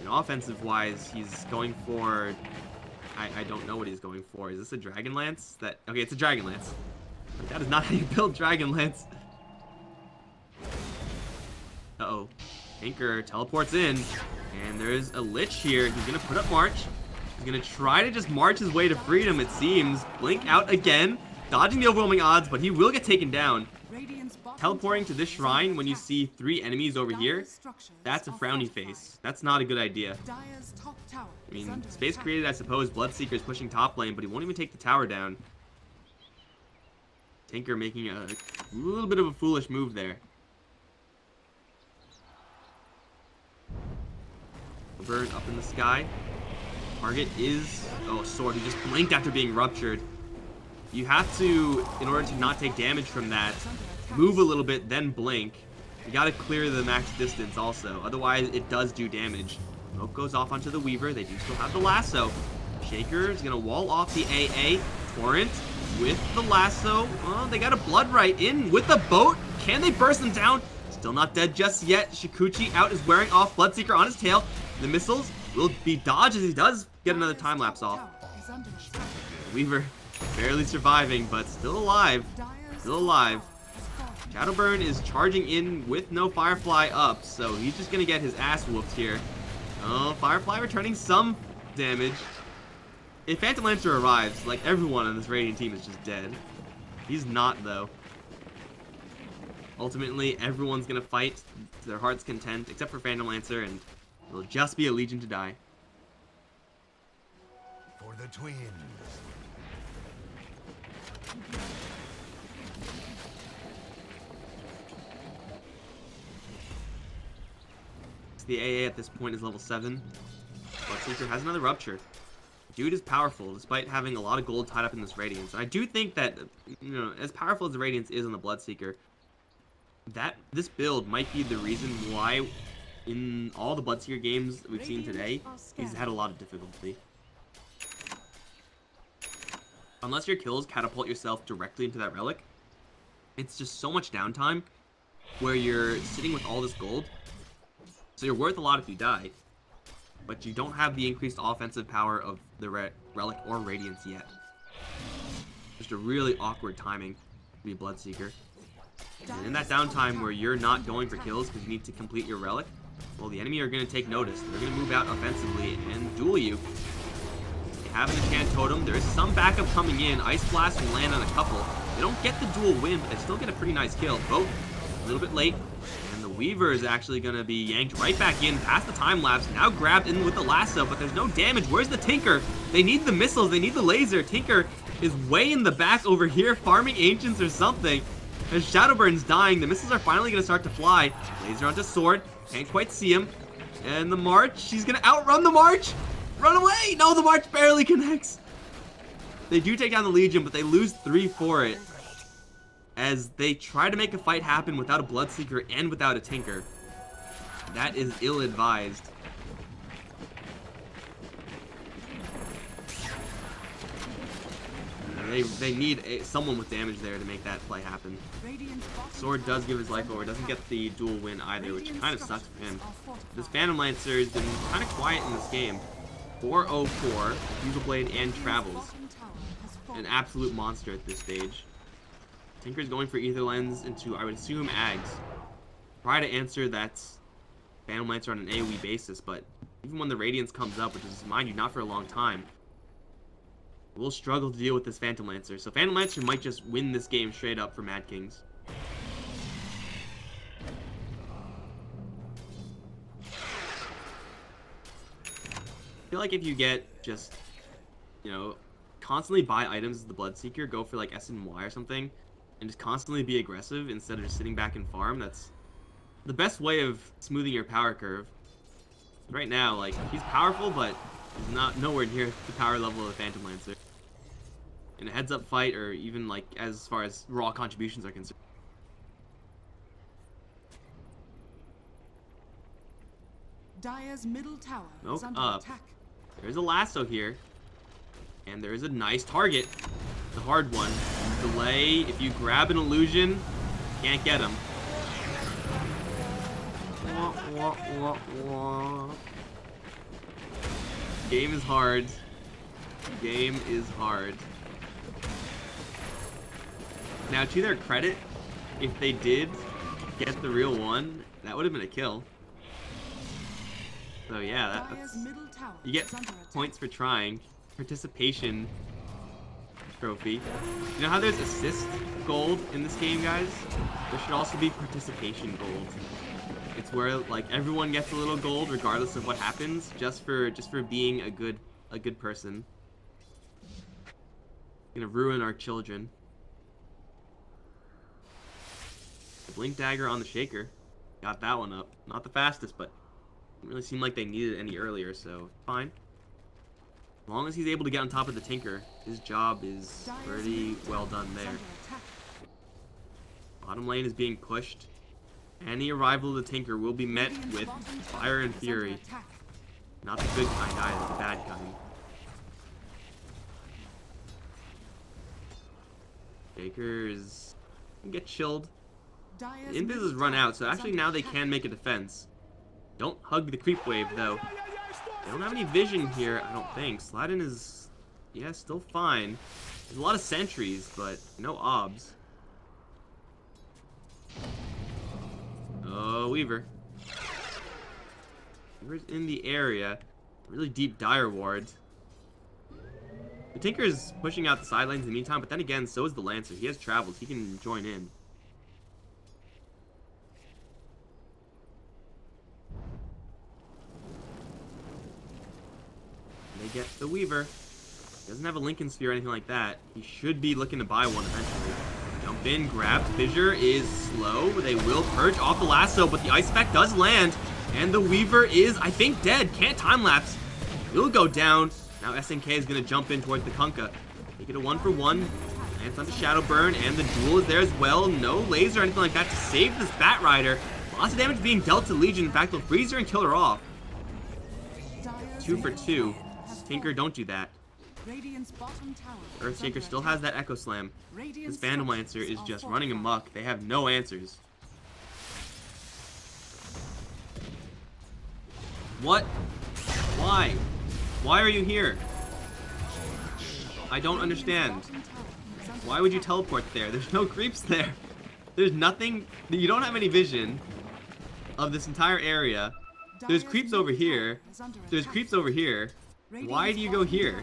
And offensive-wise, he's going for... I don't know what he's going for. Is this a Dragon Lance? Okay, it's a Dragon Lance. But that is not how you build Dragon Lance. Uh-oh. Tinker teleports in. And there's a Lich here. He's going to put up March. He's going to try to just march his way to freedom, it seems. Blink out again. Dodging the overwhelming odds, but he will get taken down. Teleporting to this shrine when you see 3 enemies over here, that's a frowny face. That's not a good idea. I mean, space created, I suppose. Bloodseeker is pushing top lane, but he won't even take the tower down. Tinker making a little bit of a foolish move there. Bird up in the sky. Target is... Oh, Sword. He just blinked after being ruptured. You have to, in order to not take damage from that, move a little bit, then blink. You gotta clear the max distance also, otherwise it does do damage. Smoke goes off onto the Weaver. They do still have the lasso. Shaker is gonna wall off the AA. Torrent with the lasso. Oh, they got a Blood Right in with the boat. Can they burst them down? Still not dead just yet. Shikuchi out is wearing off Bloodseeker on his tail. The missiles will be dodged as he does get another time lapse off. Weaver barely surviving, but still alive. Still alive. Shadowburn is charging in with no Firefly up, so he's just gonna get his ass whooped here. Oh, Firefly returning some damage. If Phantom Lancer arrives, like, everyone on this Radiant team is just dead. He's not, though. Ultimately, everyone's gonna fight to their heart's content, except for Phantom Lancer, and it'll just be a Legion to die. For the twins. The AA at this point is level 7. Bloodseeker has another Rupture. Dude is powerful, despite having a lot of gold tied up in this Radiance. And I do think that, you know, as powerful as the Radiance is on the Bloodseeker, this build might be the reason why, in all the Bloodseeker games that we've seen today, he's had a lot of difficulty. Unless your kills catapult yourself directly into that relic, it's just so much downtime where you're sitting with all this gold. So you're worth a lot if you die, but you don't have the increased offensive power of the Relic or Radiance yet. Just a really awkward timing to be Bloodseeker. And in that downtime where you're not going for kills because you need to complete your Relic, well, the enemy are going to take notice. They're going to move out offensively and duel you. They have an Enchant Totem. There is some backup coming in. Ice Blast will land on a couple. They don't get the dual win, but they still get a pretty nice kill. Both a little bit late. Weaver is actually going to be yanked right back in past the time lapse. Now grabbed in with the lasso, but there's no damage. Where's the Tinker? They need the missiles. They need the laser. Tinker is way in the back over here farming Ancients or something. As Shadowburn's dying, the missiles are finally going to start to fly. Laser onto Sword. Can't quite see him. And the March, she's going to outrun the March. Run away. No, the March barely connects. They do take down the Legion, but they lose 3 for it, as they try to make a fight happen without a Bloodseeker and without a Tinker. That is ill-advised. They need someone with damage there to make that play happen. Sword does give his life over, doesn't get the dual win either, which kind of sucks for him. This Phantom Lancer has been kind of quiet in this game. 404, Fusel Blade, and Travels. An absolute monster at this stage. Tinker's going for Ether Lens into, I would assume, Ags. Try to answer that Phantom Lancer on an AoE basis, but even when the Radiance comes up, which is, mind you, not for a long time, we'll struggle to deal with this Phantom Lancer. So Phantom Lancer might just win this game straight up for Mad Kings. I feel like if you get just, you know, constantly buy items as the Bloodseeker, go for like S and Y or something, and just constantly be aggressive instead of just sitting back and farm, that's the best way of smoothing your power curve. Right now, like, he's powerful, but he's not nowhere near the power level of the Phantom Lancer. In a heads-up fight, or even, like, as far as raw contributions are concerned. Dire's middle tower is Smoke under up. attack. There's a lasso here. And there is a nice target. The hard one. Delay. If you grab an illusion, can't get him. Wah, wah, wah, wah. Game is hard. Game is hard. Now, to their credit, if they did get the real one, that would have been a kill. So yeah, that's, you get points for trying. Participation trophy. You know how there's assist gold in this game, guys? There should also be participation gold. It's where, like, everyone gets a little gold regardless of what happens, just for being a good person. Gonna ruin our children. The Blink Dagger on the Shaker. Got that one up. Not the fastest, but didn't really seem like they needed it any earlier, so fine. As long as he's able to get on top of the Tinker, his job is pretty well done there. Bottom lane is being pushed. Any arrival of the Tinker will be met with Fire and Fury. Not the good kind either, the bad kind. Shaker is gonna get chilled. The Invis is run out, so actually now they can make a defense. Don't hug the creep wave though. They don't have any vision here, I don't think. Sladin is, yeah, still fine. There's a lot of sentries, but no obs. Oh, Weaver. Weaver's in the area. Really deep dire wards. The Tinker is pushing out the side lanes in the meantime, but then again, so is the Lancer. He has travels. He can join in. They get the Weaver. He doesn't have a Lincoln Sphere or anything like that. He should be looking to buy one eventually. Jump in, grab. Fissure is slow. They will purge off the lasso, but the Ice Effect does land. And the Weaver is, I think, dead. Can't time-lapse. Will go down. Now SNK is going to jump in towards the Kunkka. Make it a 1-for-1. Lance on the Shadow Burn, and the Duel is there as well. No laser or anything like that to save this Bat Rider. Lots of damage being dealt to Legion. In fact, they'll freeze her and kill her off. 2 for 2. Tinker, don't do that. Earthshaker still has that Echo Slam. This Phantom Lancer is just running amok. They have no answers. What? Why? Why are you here? I don't understand. Why would you teleport there? There's no creeps there. There's nothing. You don't have any vision of this entire area. There's creeps over here. There's creeps over here. Why do you go here?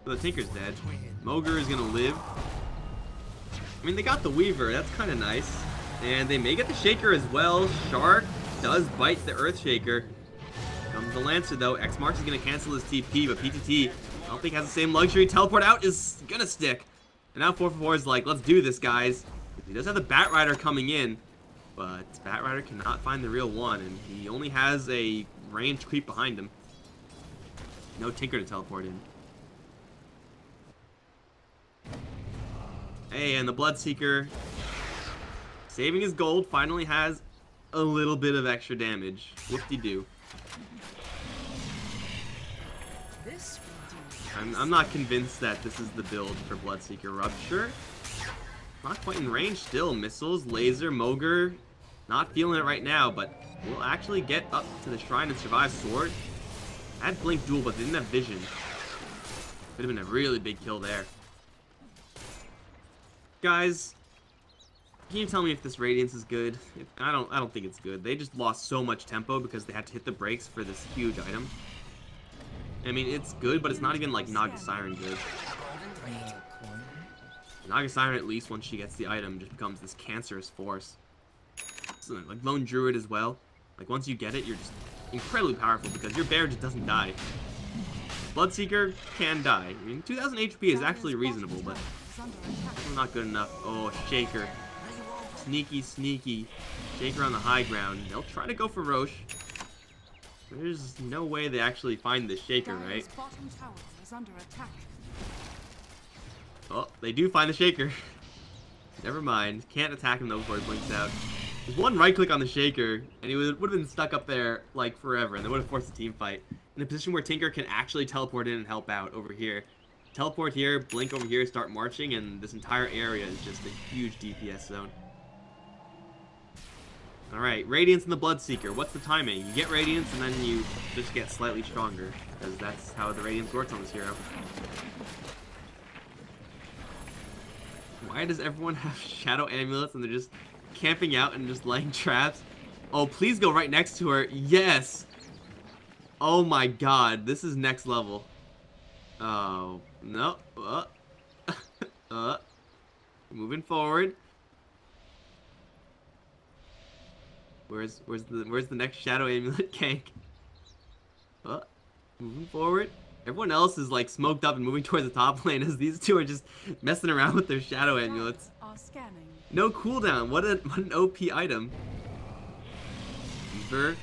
So the Tinker's dead. Moger is gonna live. I mean, they got the Weaver. That's kind of nice. And they may get the Shaker as well. Shark does bite the Earthshaker. Comes the Lancer though. X-Mark is gonna cancel his TP, but PTT I don't think has the same luxury. Teleport out is gonna stick. And now 4-for-4 is like, let's do this, guys. He does have the Bat Rider coming in, but Bat Rider cannot find the real one, and he only has a ranged creep behind him. No Tinker to teleport in. Hey, and the Bloodseeker, saving his gold, finally has a little bit of extra damage. Whoop-de-doo. I'm not convinced that this is the build for Bloodseeker. Rupture, not quite in range still. Missiles, laser, Moger, not feeling it right now, but will actually get up to the shrine and survive. Sword had Blink Duel, but they didn't have vision. Could have been a really big kill there. Guys, can you tell me if this Radiance is good? I don't think it's good. They just lost so much tempo because they had to hit the brakes for this huge item. I mean, it's good, but it's not even like Naga Siren good. Naga Siren, at least once she gets the item, just becomes this cancerous force. So, like Lone Druid as well. Like once you get it, you're just incredibly powerful because your bear just doesn't die. Bloodseeker can die. I mean, 2000 HP is actually reasonable, but not good enough. Oh, Shaker. Sneaky, sneaky. Shaker on the high ground. They'll try to go for Roche. There's no way they actually find the Shaker, right? Oh, they do find the Shaker. Never mind. Can't attack him though before he blinks out. There's one right click on the Shaker, and he would have been stuck up there like forever, and they would have forced a team fight. In a position where Tinker can actually teleport in and help out over here. Teleport here, blink over here, start marching, and this entire area is just a huge DPS zone. Alright, Radiance and the Bloodseeker. What's the timing? You get Radiance and then you just get slightly stronger, because that's how the Radiance works on this hero. Why does everyone have Shadow Amulets and they're just camping out and just laying traps? Oh, please go right next to her. Yes! Oh my god, this is next level. Oh, no. Moving forward. Where's the next Shadow Amulet gank? Moving forward. Everyone else is like smoked up and moving towards the top lane as these two are just messing around with their Shadow Amulets. No cooldown. What an OP item. Weaver.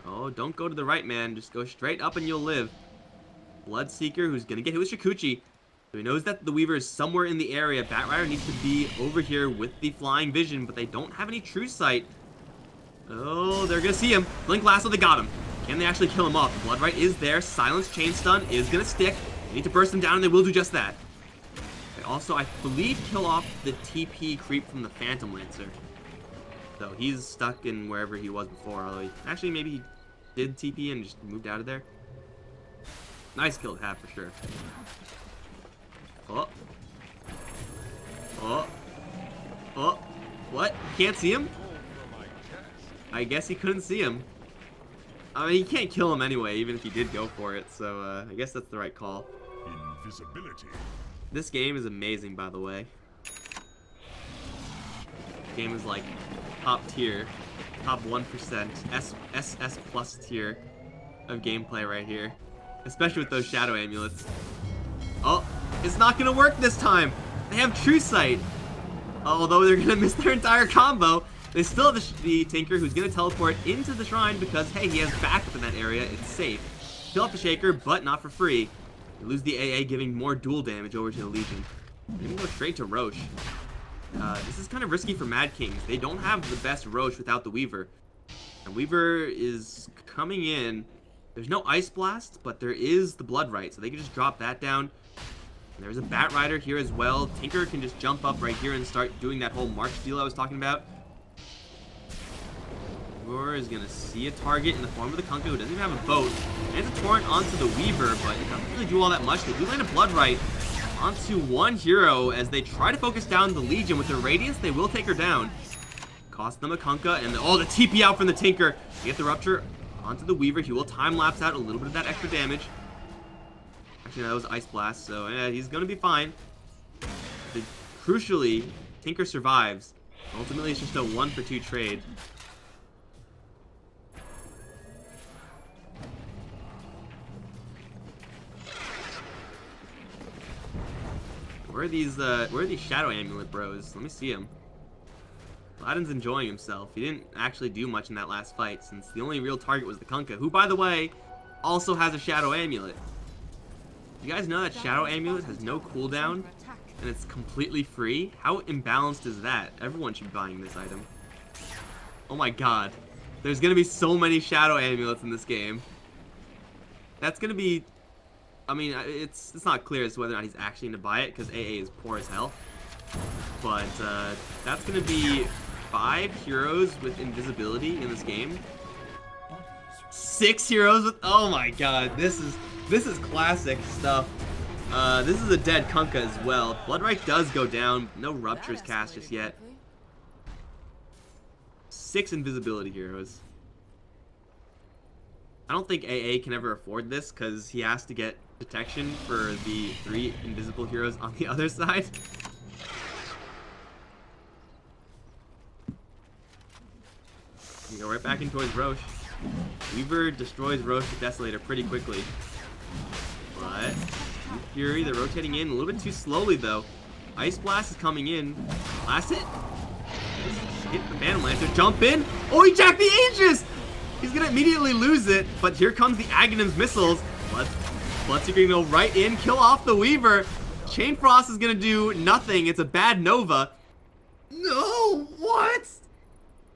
Oh, don't go to the right, man. Just go straight up and you'll live. Bloodseeker, who's gonna get hit with Shikuchi. So he knows that the Weaver is somewhere in the area. Bat Rider needs to be over here with the flying vision, but they don't have any true sight. Oh, they're gonna see him. Blink Lasso, they got him. Can they actually kill him off? Bloodright is there. Silence Chain Stun is gonna stick. They need to burst him down, and they will do just that. They also, I believe, kill off the TP creep from the Phantom Lancer. So he's stuck in wherever he was before, although he, actually maybe he did TP and just moved out of there. Nice kill to have for sure. Oh. Oh. Oh. What? Can't see him? I guess he couldn't see him. I mean, he can't kill him anyway, even if he did go for it, so I guess that's the right call. Invisibility. This game is amazing, by the way. This game is like top tier, top 1%, SS plus tier of gameplay right here. Especially with those shadow amulets. Oh, it's not gonna work this time! They have True Sight! Although they're gonna miss their entire combo, they still have the Tinker who's gonna teleport into the shrine because, hey, he has backup in that area, it's safe. Kill off the Shaker, but not for free. They lose the AA, giving more dual damage over to the Legion. They're gonna go straight to Roche. This is kind of risky for Mad Kings. They don't have the best Roche without the Weaver. And Weaver is coming in. There's no Ice Blast, but there is the Blood Right, so they can just drop that down. And there's a Bat Rider here as well. Tinker can just jump up right here and start doing that whole March deal I was talking about. Roar is going to see a target in the form of the Kunkka, who doesn't even have a boat. And it's a torrent onto the Weaver, but it doesn't really do all that much. They do land a Blood Right onto one hero as they try to focus down the Legion. With their Radiance, they will take her down. Cost them a Kunkka, and the TP out from the Tinker. They get the Rupture onto the Weaver. He will time-lapse out a little bit of that extra damage. Actually, that was Ice Blast, so yeah, he's going to be fine. Crucially, Tinker survives. Ultimately, it's just a 1-for-2 trade. Where are these Shadow Amulet bros? Let me see him. Aladdin's enjoying himself. He didn't actually do much in that last fight, since the only real target was the Kunkka, who, by the way, also has a Shadow Amulet. You guys know that Shadow Amulet has no cooldown, and it's completely free? How imbalanced is that? Everyone should be buying this item. Oh my god. There's gonna be so many Shadow Amulets in this game. That's gonna be... I mean, it's not clear as to whether or not he's actually gonna buy it, because AA is poor as hell. But, that's gonna be 5 heroes with invisibility in this game. 6 heroes with... Oh my god, this is classic stuff. This is a dead Kunkka as well. Bloodright does go down. No Ruptures cast just yet. 6 invisibility heroes. I don't think AA can ever afford this because he has to get detection for the 3 invisible heroes on the other side. You go right back in towards Roche. Weaver destroys Roche with Desolator pretty quickly. But Fury, they're rotating in a little bit too slowly though. Ice Blast is coming in. Blast it. Hit the Phantom Lancer. Jump in. Oh, he jacked the Aegis! He's gonna immediately lose it, but here comes the Aghanim's missiles. Bloodseeker gonna go right in, kill off the Weaver. Chain Frost is gonna do nothing. It's a bad Nova. No, what?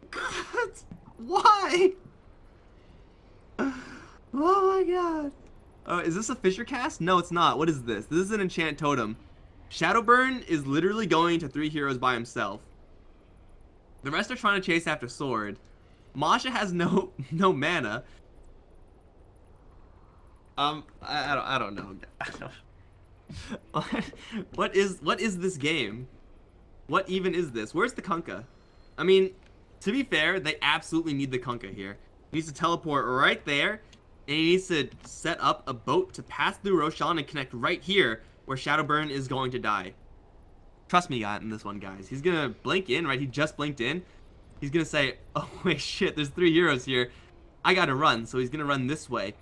God, why? Oh my god. Is this a Fisher cast? No, it's not. What is this? This is an Enchant Totem. Shadowburn is literally going to 3 heroes by himself. The rest are trying to chase after Sword. Masha has no mana. I don't know. What is this game? What even is this? Where's the Kunkka? I mean, to be fair, they absolutely need the Kunkka here. He needs to teleport right there, and he needs to set up a boat to pass through Roshan and connect right here, where Shadowburn is going to die. Trust me in this one, guys. He's gonna blink in, right? He just blinked in. He's gonna say, oh wait, shit, there's 3 heroes here. I gotta run, so he's gonna run this way.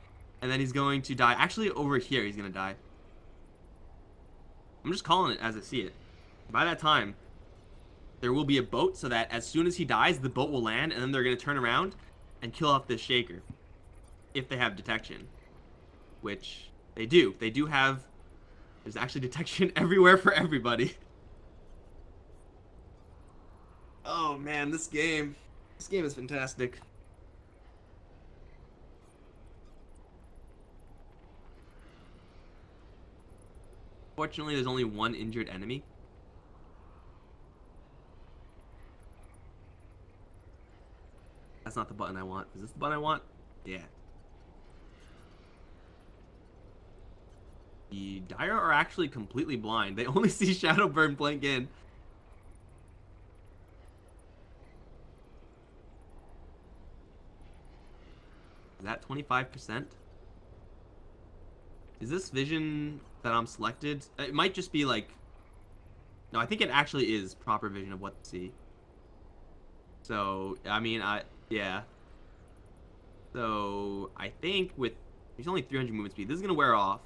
And then he's going to die. Actually, over here, he's gonna die. I'm just calling it as I see it. By that time, there will be a boat so that as soon as he dies, the boat will land, and then they're gonna turn around and kill off this Shaker. If they have detection. Which, they do. They do have... There's actually detection everywhere for everybody. Oh man, this game is fantastic. Fortunately, there's only 1 injured enemy. That's not the button I want. Is this the button I want? Yeah. The Dire are actually completely blind. They only see Shadowburn blink in. 25%. Is this vision that I'm selected? It might just be like... No, I think it actually is proper vision of what to see. So, I mean, yeah. So, I think with... There's only 300 movement speed. This is going to wear off.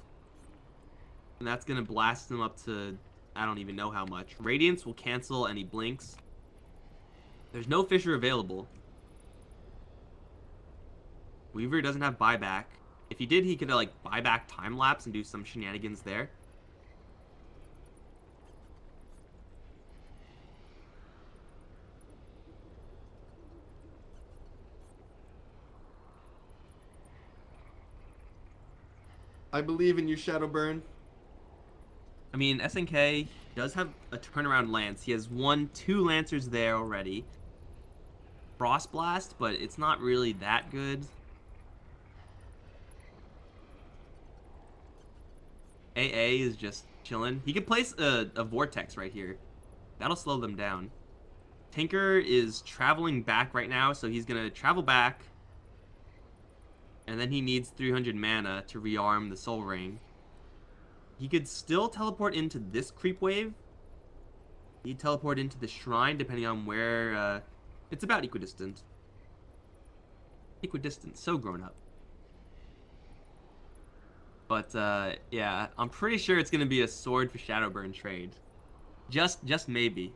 And that's going to blast him up to... I don't even know how much. Radiance will cancel any blinks. There's no Fissure available. Weaver doesn't have buyback. If he did, he could like buy back time lapse and do some shenanigans there. I believe in you, Shadowburn. I mean, SNK does have a turnaround lance. He has 2 lancers there already. Frost Blast, but it's not really that good. AA is just chilling. He could place a Vortex right here. That'll slow them down. Tinker is traveling back right now, so he's going to travel back. And then he needs 300 mana to rearm the Soul Ring. He could still teleport into this creep wave. He'd teleport into the shrine, depending on where... it's about equidistant. Equidistant, so grown up. But, yeah, I'm pretty sure it's going to be a Sword for Shadowburn trade. Just maybe.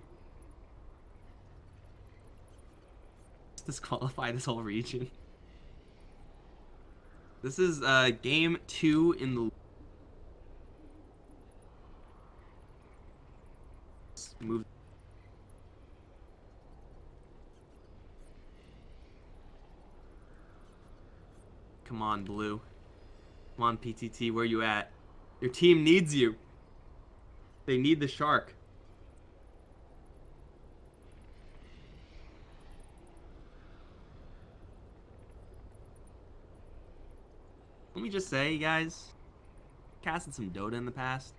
Just disqualify this whole region. This is, game 2 in the... Move. Come on, Blue. Come on, PTT, where you at? Your team needs you. They need the shark. Let me just say, guys, casted some Dota in the past.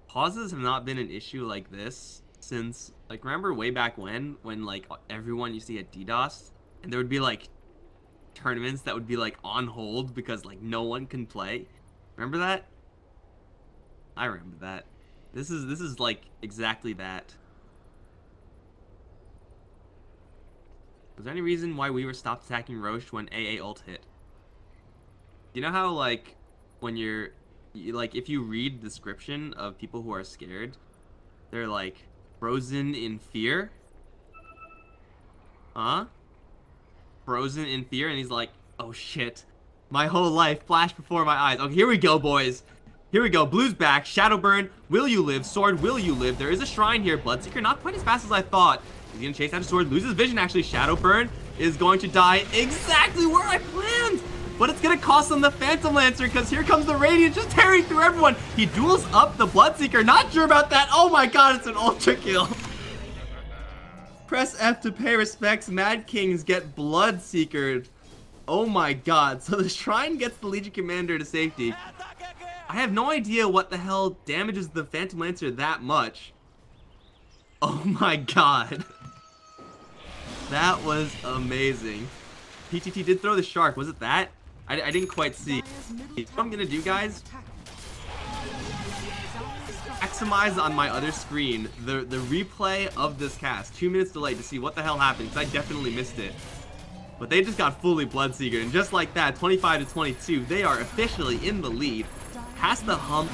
Pauses have not been an issue like this since, like, remember way back when like everyone used to get DDoSed and there would be like tournaments that would be like on hold because like no one can play. Remember that? I remember that. This is like exactly that. Was there any reason why we were stopped attacking Roche when AA ult hit? You know how like when like if you read the description of people who are scared, they're like frozen in fear? Huh? Frozen in fear, and he's like, oh shit, my whole life flashed before my eyes. Okay, here we go, boys. Here we go. Blue's back. Shadowburn, will you live? Sword, will you live? There is a shrine here. Bloodseeker, not quite as fast as I thought. He's gonna chase after Sword, loses vision actually. Shadowburn is going to die exactly where I planned. But it's gonna cost him the Phantom Lancer because here comes the Radiant just tearing through everyone. He duels up the Bloodseeker. Not sure about that. Oh my god, it's an ultra kill. Press F to pay respects. Mad Kings get Bloodseekered. Oh my god. So the Shrine gets the Legion Commander to safety. I have no idea what the hell damages the Phantom Lancer that much. Oh my god. That was amazing. PTT did throw the shark. Was it that? I didn't quite see. What I'm gonna do, guys, maximize on my other screen the replay of this cast. 2 minutes delayed to see what the hell happened, because I definitely missed it. But they just got fully Bloodseeker, and just like that, 25-22, they are officially in the lead. Past the hump,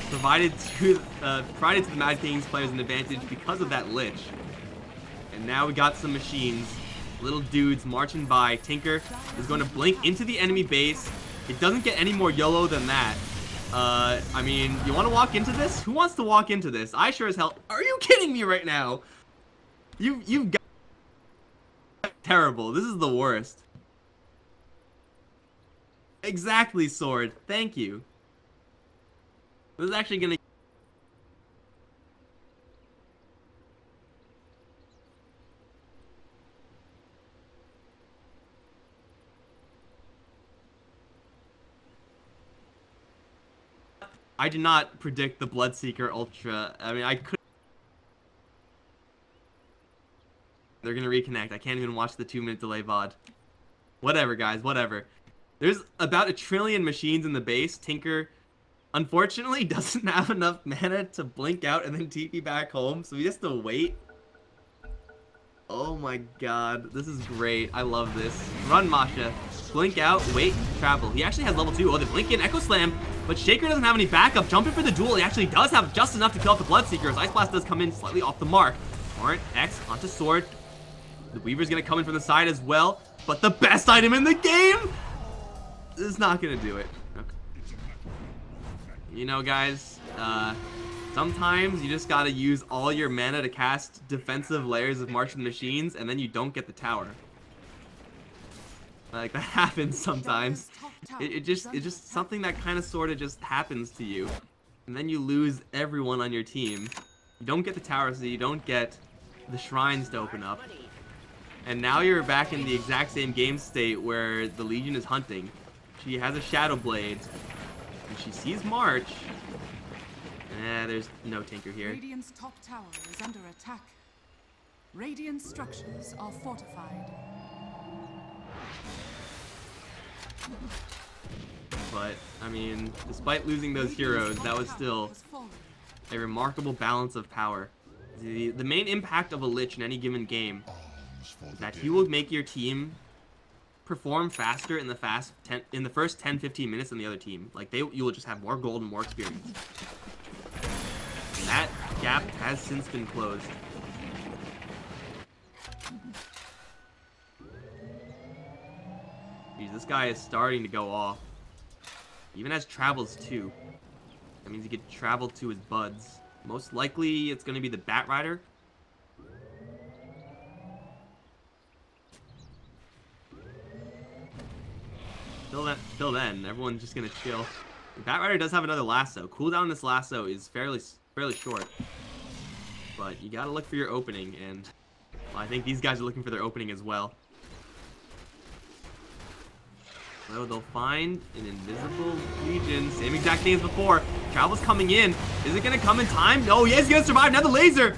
provided to the Mad Kings players an advantage because of that Lich. And now we got some machines. Little dudes marching by. Tinker is going to blink into the enemy base. It doesn't get any more YOLO than that. I mean, you want to walk into this? Who wants to walk into this? I sure as hell... Are you kidding me right now? You've got... Terrible. This is the worst. Exactly, Sword. Thank you. This is actually going to... I did not predict the Bloodseeker Ultra. I mean, I could. They're gonna reconnect. I can't even watch the 2-minute delay VOD. Whatever, guys. Whatever. There's about 1 trillion machines in the base. Tinker, unfortunately, doesn't have enough mana to blink out and then TP back home, so he has to wait. Oh my god, this is great. I love this. Run, Masha. Blink out, wait, travel. He actually has level 2. Oh, the blink in, Echo Slam, but Shaker doesn't have any backup. Jumping for the duel, he actually does have just enough to kill off the Bloodseekers. Ice Blast does come in slightly off the mark. Torrent, X, onto Sword. The Weaver's gonna come in from the side as well, but the best item in the game is not gonna do it. Okay. You know, guys, sometimes you just gotta use all your mana to cast defensive layers of Martian Machines, and then you don't get the tower. Like, that happens sometimes. It just something that kind of sort of just happens to you, and then you lose everyone on your team. You don't get the tower, so you don't get the shrines to open up. And now you're back in the exact same game state where the Legion is hunting. She has a Shadow Blade, and she sees March. There's no Tinker here. Radiant's top tower is under attack. Radiant structures are fortified. But, I mean, despite losing those heroes, that was still a remarkable balance of power. The main impact of a Lich in any given game is that he will make your team perform faster in the first 10-15 minutes than the other team. Like, you will just have more gold and more experience. And that gap has since been closed. Jeez, this guy is starting to go off. He even has travels too. That means he could travel to his buds. Most likely, it's going to be the Bat Rider. Till then, everyone's just going to chill. The Bat Rider does have another lasso. Cooldown on this lasso is fairly short. But you got to look for your opening, and well, I think these guys are looking for their opening as well. So they'll find an invisible Legion. Same exact thing as before. Travel's coming in. Is it going to come in time? No, he is going to survive. Now the laser.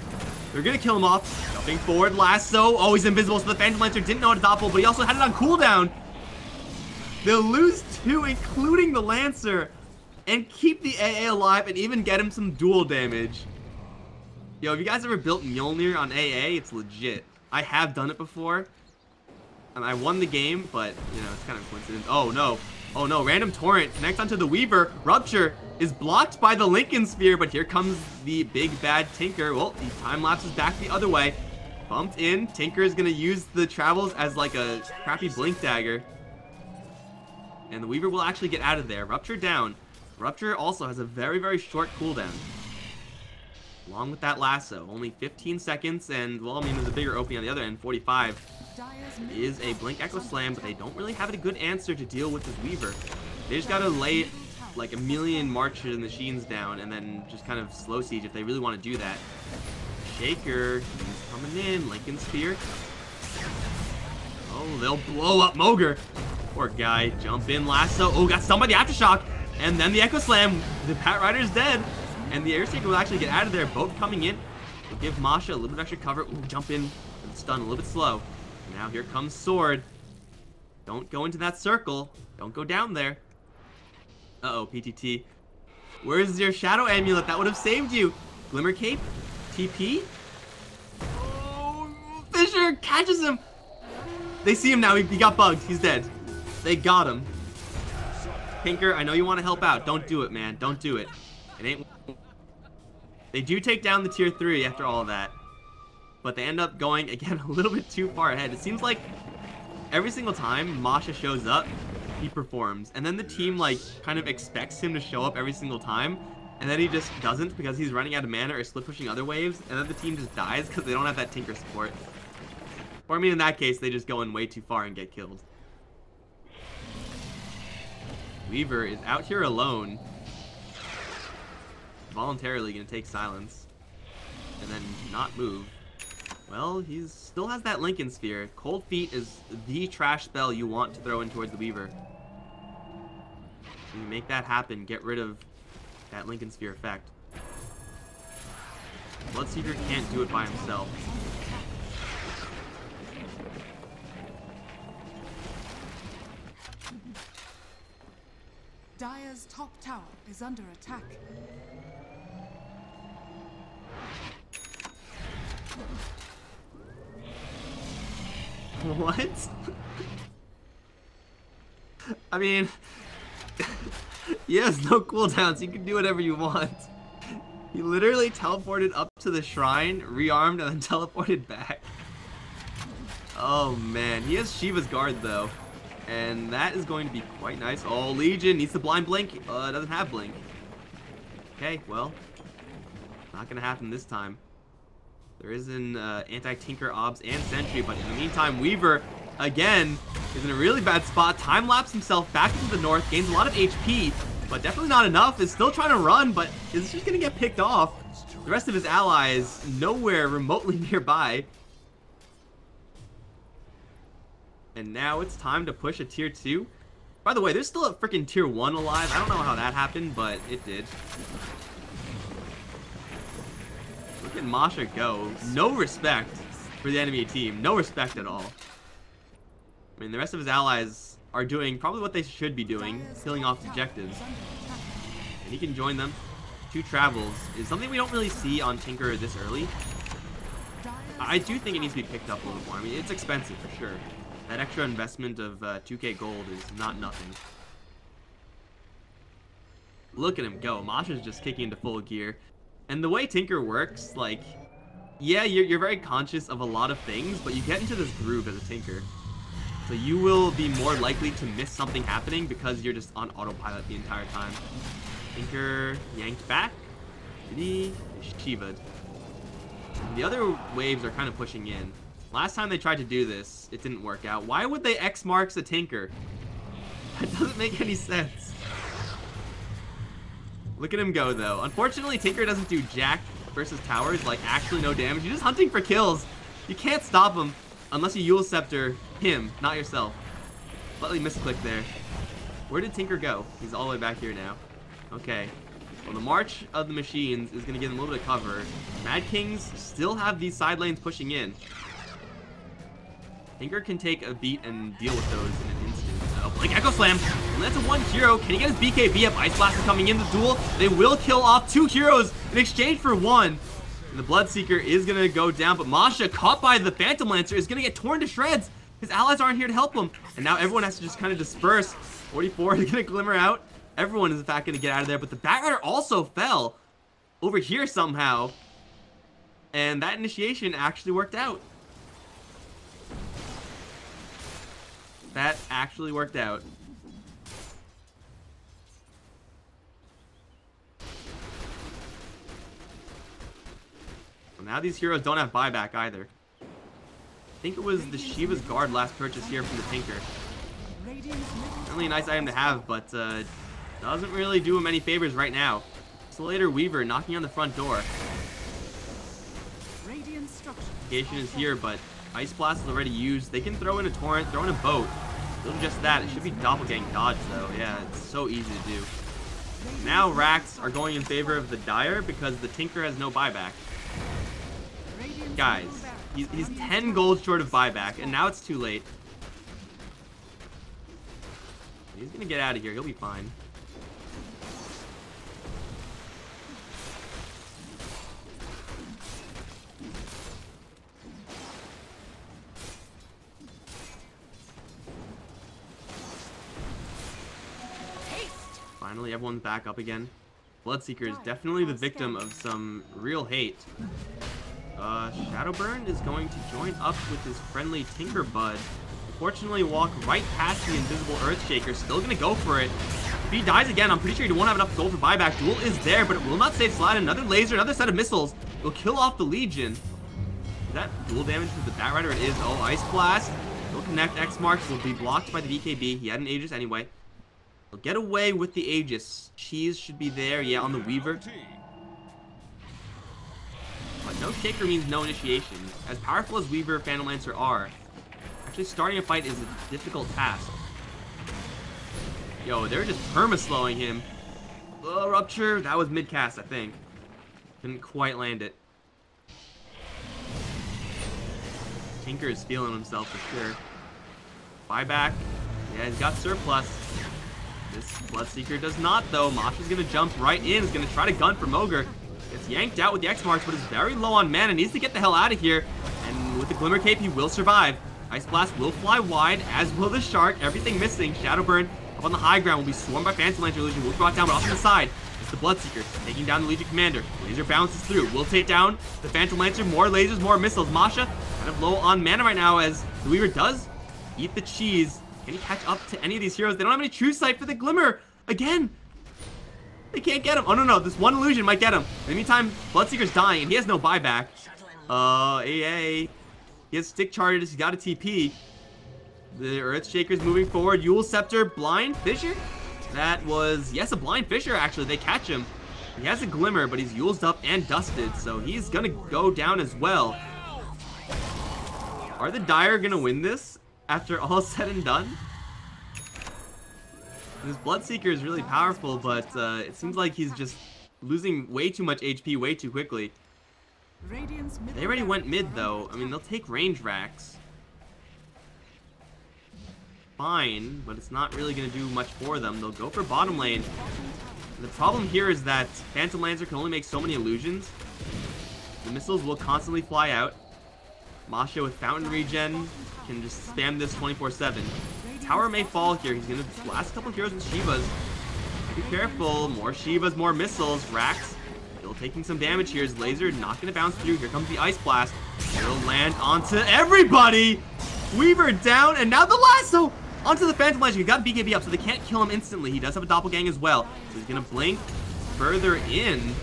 They're going to kill him off. Jumping forward, lasso. Oh, he's invisible, so the Phantom Lancer didn't know how to doppel, but he also had it on cooldown. They'll lose 2, including the Lancer, and keep the AA alive and even get him some dual damage. Yo, if you guys ever built Mjolnir on AA, it's legit. I have done it before. And I won the game, but, you know, it's kind of a coincidence. Oh, no. Oh, no. Random Torrent connects onto the Weaver. Rupture is blocked by the Lincoln Sphere, but here comes the big bad Tinker. Well, he time lapses back the other way. Bumped in. Tinker is going to use the travels as like a crappy blink dagger. And the Weaver will actually get out of there. Rupture down. Rupture also has a very, very short cooldown. Along with that lasso. Only 15 seconds, and, well, I mean, there's a bigger opening on the other end. 45. Is a Blink Echo Slam, but they don't really have a good answer to deal with this Weaver. They just gotta lay like 1 million Martian machines down and then just kind of slow siege if they really want to do that. Shaker, he's coming in. Lincoln Spear. Oh, they'll blow up Moger. Poor guy. Jump in, lasso. Oh, got somebody aftershock. And then the Echo Slam. The Bat Rider's dead. And the Airseeker will actually get out of there. Both coming in. We'll give Masha a little bit of extra cover. Ooh, jump in. Stun a little bit slow. Now here comes Sword. Don't go into that circle. Don't go down there. Uh-oh, PTT. Where's your Shadow Amulet? That would have saved you. Glimmer Cape? TP? Oh, Fisher catches him. They see him now. He got bugged. He's dead. They got him. Tinker, I know you want to help out. Don't do it, man. Don't do it. It ain't... They do take down the tier 3 after all of that. But they end up going, again, a little bit too far ahead. It seems like every single time Masha shows up, he performs. And then the team, like, kind of expects him to show up every single time. And then he just doesn't because he's running out of mana or split pushing other waves. And then the team just dies because they don't have that Tinker support. Or, I mean, in that case, they just go in way too far and get killed. Weaver is out here alone. Voluntarily going to take silence. And then not move. Well, he still has that Lincoln Sphere. Cold Feet is the trash spell you want to throw in towards the Weaver. So you make that happen, get rid of that Lincoln Sphere effect. Bloodseeker can't do it by himself. Dire's top tower is under attack. What? I mean, he has no cooldowns. You can do whatever you want. He literally teleported up to the shrine, rearmed, and then teleported back. Oh man, he has Shiva's guard though, and that is going to be quite nice. Oh, Legion needs the blind blink. Doesn't have blink. Okay, well, not gonna happen this time. There is an anti-Tinker, Obs, and Sentry, but in the meantime, Weaver, again, is in a really bad spot. Time-lapse himself back into the north, gains a lot of HP, but definitely not enough. Is still trying to run, but is just going to get picked off. The rest of his allies, nowhere remotely nearby. And now it's time to push a tier 2. By the way, there's still a freaking tier 1 alive. I don't know how that happened, but it did. Look at Masha go. No respect for the enemy team. No respect at all. I mean, the rest of his allies are doing probably what they should be doing, killing off objectives. And he can join them. 2 travels is something we don't really see on Tinker this early. I do think it needs to be picked up a little more. I mean, it's expensive for sure. That extra investment of 2k gold is not nothing. Look at him go. Masha's just kicking into full gear. And the way Tinker works, like, yeah, you're very conscious of a lot of things, but you get into this groove as a Tinker. So you will be more likely to miss something happening because you're just on autopilot the entire time. Tinker yanked back. He Shiva'd. The other waves are kind of pushing in. Last time they tried to do this, it didn't work out. Why would they X marks a Tinker? That doesn't make any sense. Look at him go, though. Unfortunately, Tinker doesn't do jack versus towers, like actually no damage. You're just hunting for kills. You can't stop him unless you Yule Scepter him, not yourself. Slightly misclick there. Where did Tinker go? He's all the way back here now. Okay. Well, the March of the Machines is going to give them a little bit of cover. Mad Kings still have these side lanes pushing in. Tinker can take a beat and deal with those in an instant. Like Echo Slam, and that's a 1 hero. Can he get his BKB up? Ice Blast is coming in the duel. They will kill off 2 heroes in exchange for 1. And the Bloodseeker is going to go down, but Masha, caught by the Phantom Lancer, is going to get torn to shreds. His allies aren't here to help him. And now everyone has to just kind of disperse. 44 is going to glimmer out. Everyone is in fact going to get out of there, but the Batrider also fell over here somehow. And that initiation actually worked out. That actually worked out. Well, now these heroes don't have buyback either. I think it was the Shiva's Guard last purchase here from the Tinker. Certainly a nice item to have, but doesn't really do him any favors right now. Slater Weaver knocking on the front door. Qualification is here, but Ice Blast is already used. They can throw in a Torrent, throw in a Boat. Do just that. It should be doppelgang dodge though. Yeah, it's so easy to do. Now Racks are going in favor of the Dire because the Tinker has no buyback. Guys, he's 10 gold short of buyback, and now it's too late. He's gonna get out of here. He'll be fine. Finally, everyone's back up again. Bloodseeker is definitely the victim of some real hate. Shadowburn is going to join up with his friendly Tinker Bud. Unfortunately, walk right past the invisible Earthshaker. Still gonna go for it. If he dies again, I'm pretty sure he won't have enough gold for buyback. Duel is there, but it will not save Slide. Another laser, another set of missiles will kill off the Legion. Is that dual damage to the Batrider? It is. Oh, Ice Blast. Will connect. X marks will be blocked by the BKB. He had an Aegis anyway. He'll get away with the Aegis. Cheese should be there, yeah, on the Weaver. But no Shaker means no initiation. As powerful as Weaver, Phantom Lancer are, actually starting a fight is a difficult task. Yo, they're just perma-slowing him. Rupture, that was mid-cast, I think. Couldn't quite land it. Tinker is feeling himself for sure. Buyback. Yeah, he's got surplus. This Bloodseeker does not, though. Masha's going to jump right in. Is going to try to gun for Moger. Gets yanked out with the X marks, but is very low on mana. Needs to get the hell out of here. And with the Glimmer Cape, he will survive. Ice Blast will fly wide, as will the Shark. Everything missing. Shadow Burn up on the high ground will be swarmed by Phantom Lancer. Illusion will be brought down, but off to the side. It's the Bloodseeker taking down the Legion Commander. Laser bounces through. Will take down the Phantom Lancer. More lasers, more missiles. Masha kind of low on mana right now as the Weaver does eat the cheese. Can he catch up to any of these heroes? They don't have any True Sight for the Glimmer. Again, they can't get him. Oh, no. This one illusion might get him. In the meantime, Bloodseeker's dying, and he has no buyback. AA. He has stick charges. He's got a TP. The Earthshaker's moving forward. Yule Scepter, Blind Fissure? That was, yes, a Blind Fissure, actually. They catch him. He has a Glimmer, but he's Yulesed up and dusted, so he's gonna go down as well. Are the Dire gonna win this after all said and done? This Bloodseeker is really powerful, but it seems like he's just losing way too much HP way too quickly. They already went mid, though. I mean, they'll take range racks. Fine, but it's not really going to do much for them. They'll go for bottom lane. And the problem here is that Phantom Lancer can only make so many illusions. The missiles will constantly fly out. Masha with Fountain Regen can just spam this 24/7. Tower may fall here. He's going to blast a couple of heroes with Shivas. Be careful. More Shivas, more missiles. Rax still taking some damage here. His laser not going to bounce through. Here comes the Ice Blast. It'll land onto everybody. Weaver down, and now the lasso onto the Phantom Lancer. He got BKB up, so they can't kill him instantly. He does have a Doppelgang as well. So he's going to blink further in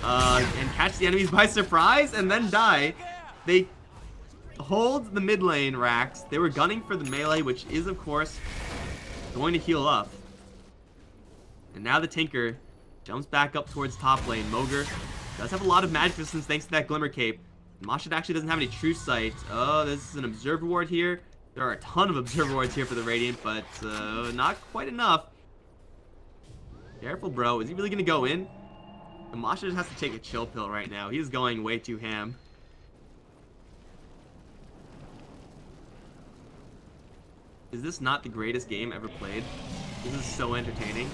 and catch the enemies by surprise and then die. They hold the mid lane, Rax. They were gunning for the melee, which is, of course, going to heal up. And now the Tinker jumps back up towards top lane. Moger does have a lot of magic resistance thanks to that Glimmer Cape. Masha actually doesn't have any True Sight. Oh, this is an Observer Ward here. There are a ton of Observer Wards here for the Radiant, but not quite enough. Careful, bro. Is he really going to go in? And Masha just has to take a chill pill right now. He's going way too ham. Is this not the greatest game ever played? This is so entertaining.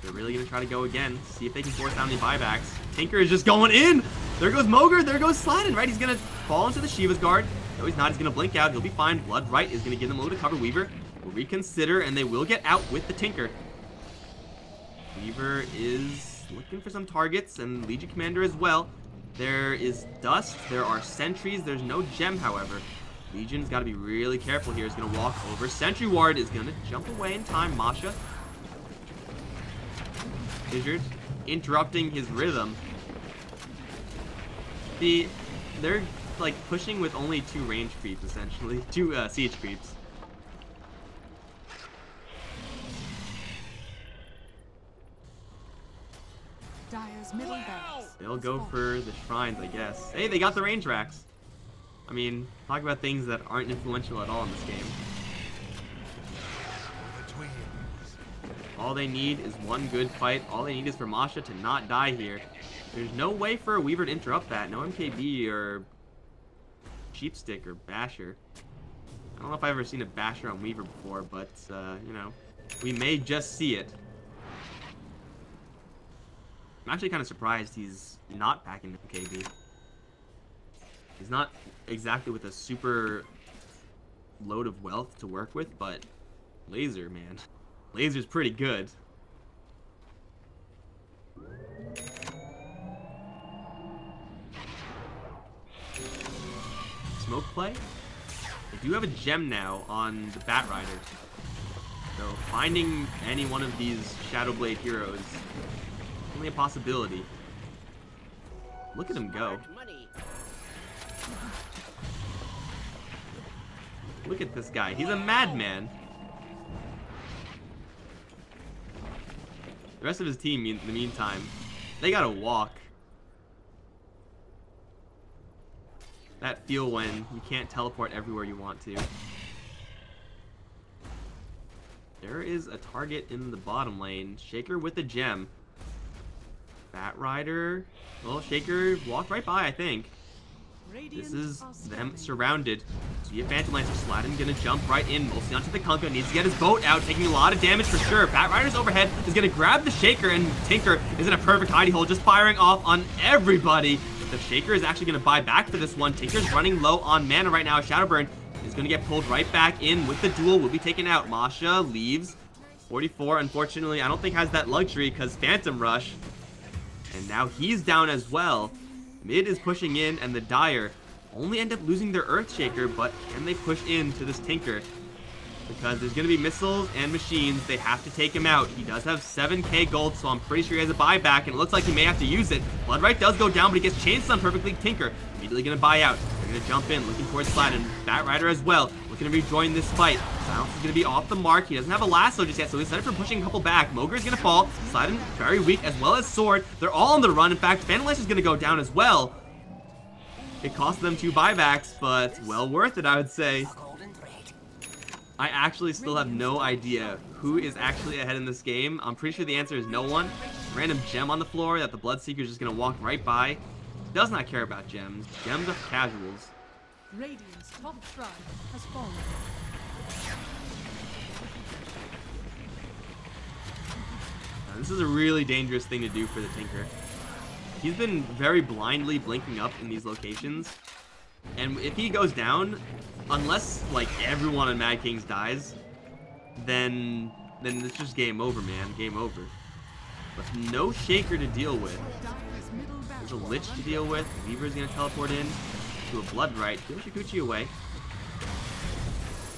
They're really going to try to go again. See if they can force down the buybacks. Tinker is just going in. There goes Moger. There goes Sladden, right? He's going to fall into the Shiva's guard. No, he's not. He's going to blink out. He'll be fine. Blood Right is going to give them a little to cover. Weaver will reconsider, and they will get out with the Tinker. Weaver is looking for some targets, and Legion Commander as well. There is Dust. There are Sentries. There's no Gem, however. Legion's got to be really careful here. He's going to walk over. Sentry Ward is going to jump away in time. Masha Lizard interrupting his rhythm. They're like pushing with only 2 range creeps, essentially. 2 siege creeps. Dire's middle barracks. They'll go for the shrines, I guess. Hey, they got the range racks. I mean, talk about things that aren't influential at all in this game. All they need is one good fight. All they need is for Masha to not die here. There's no way for a Weaver to interrupt that. No MKB or Sheepstick or Basher. I don't know if I've ever seen a Basher on Weaver before, but, you know, we may just see it. I'm actually kind of surprised he's not packing MKB. He's not exactly with a super load of wealth to work with, but Laser, man. Laser's pretty good. Smoke play? They do have a gem now on the Bat Rider. So finding any one of these Shadowblade heroes is only a possibility. Look at him go. Look at this guy. He's a madman. The rest of his team, in the meantime, they gotta walk. That feel when you can't teleport everywhere you want to. There is a target in the bottom lane. Shaker with a gem. Bat Rider. Well, Shaker walked right by, I think. This is them surrounded. So you have Phantom Lancer. Sladden gonna jump right in, mostly onto the Kunkka. Needs to get his boat out, taking a lot of damage for sure. Batrider's overhead is gonna grab the Shaker, and Tinker is in a perfect hidey hole, just firing off on everybody. The Shaker is actually gonna buy back for this one. Tinker's running low on mana right now. Shadowburn is gonna get pulled right back in with the duel. Will be taken out. Masha leaves. 44, unfortunately, I don't think has that luxury because Phantom Rush. And now he's down as well. Mid is pushing in, and the Dire only end up losing their Earthshaker, but can they push into this Tinker? Because there's going to be missiles and machines. They have to take him out. He does have 7k gold, so I'm pretty sure he has a buyback, and it looks like he may have to use it. Bloodright does go down, but he gets chain stun perfectly. Tinker immediately going to buy out. They're going to jump in, looking towards Sladden. Batrider as well, looking to rejoin this fight. Silence is going to be off the mark. He doesn't have a lasso just yet, so instead of pushing a couple back, Moger is going to fall. Sladden very weak, as well as Sword. They're all on the run. In fact, Phantom Lancer is going to go down as well. It cost them 2 buybacks, but well worth it, I would say. I actually still have no idea who is actually ahead in this game. I'm pretty sure the answer is no one. Random gem on the floor that the Bloodseeker is just going to walk right by. Does not care about gems. Gems are for casuals. Radiant's top shrine has fallen. Now, this is a really dangerous thing to do for the Tinker. He's been very blindly blinking up in these locations. And if he goes down, unless like everyone in Mad Kings dies, then it's just game over, man. Game over. But no Shaker to deal with. There's a Lich to deal with. Weaver's gonna teleport in to a Bloodright. Kill Shukuchi away.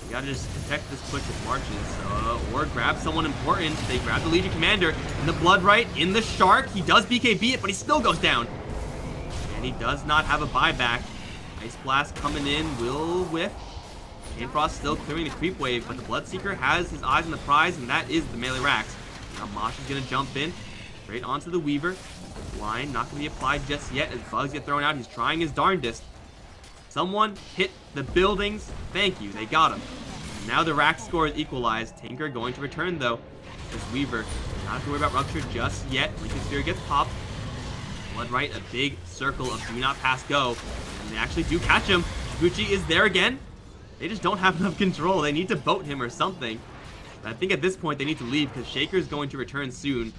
You gotta just protect this push with marches, or grab someone important. They grab the Legion Commander and the Bloodright in the Shark. He does BKB it, but he still goes down. And he does not have a buyback. Ice Blast coming in will whiff. Chain Frost still clearing the creep wave, but the Bloodseeker has his eyes on the prize, and that is the melee racks. Now Mosh is gonna jump in, straight onto the Weaver. Line not gonna be applied just yet as bugs get thrown out. He's trying his darndest. Someone hit the buildings. Thank you, they got him. And now the rack score is equalized. Tinker going to return though. This Weaver, not have to worry about Rupture just yet. Lincoln Sphere gets popped. Bloodright, a big circle of do not pass go. And they actually do catch him. Gucci is there again. They just don't have enough control. They need to boat him or something. But I think at this point they need to leave because Shaker is going to return soon.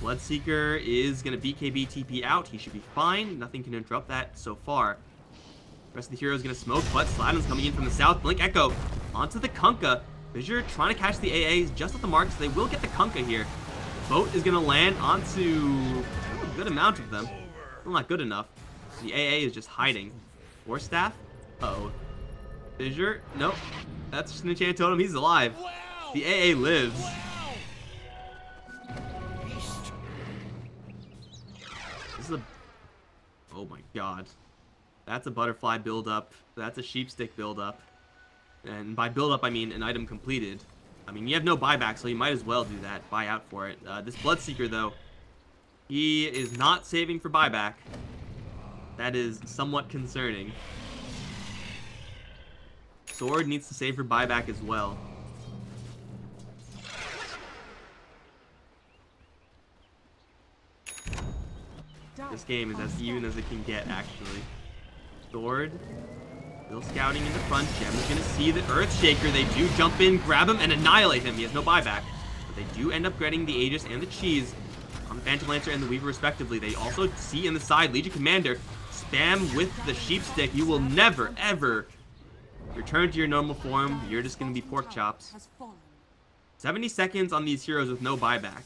Bloodseeker is going to BKB TP out. He should be fine. Nothing can interrupt that so far. The rest of the hero is going to smoke, but Sladden's coming in from the south. Blink Echo onto the Kunkka. VG.R trying to catch the AAs just at the mark, so they will get the Kunkka here. The boat is going to land onto a good amount of them. Still not good enough. The AA is just hiding. War Staff? Uh-oh. VG.R? Nope. That's just an enchanted totem. He's alive. The AA lives. This is a... Oh my god. That's a butterfly build-up. That's a sheepstick build-up. And by build-up, I mean an item completed. I mean, you have no buyback, so you might as well do that. Buy out for it. This Bloodseeker, though, he is not saving for buyback. That is somewhat concerning. Sword needs to save for buyback as well. This game is as even as it can get, actually. Sword, still scouting in the front. Gem is going to see the Earthshaker. They do jump in, grab him, and annihilate him. He has no buyback. But they do end up getting the Aegis and the Cheese on the Phantom Lancer and the Weaver, respectively. They also see in the side Legion Commander. Spam with the Sheepstick. You will never, ever return to your normal form. You're just going to be pork chops. 70 seconds on these heroes with no buyback.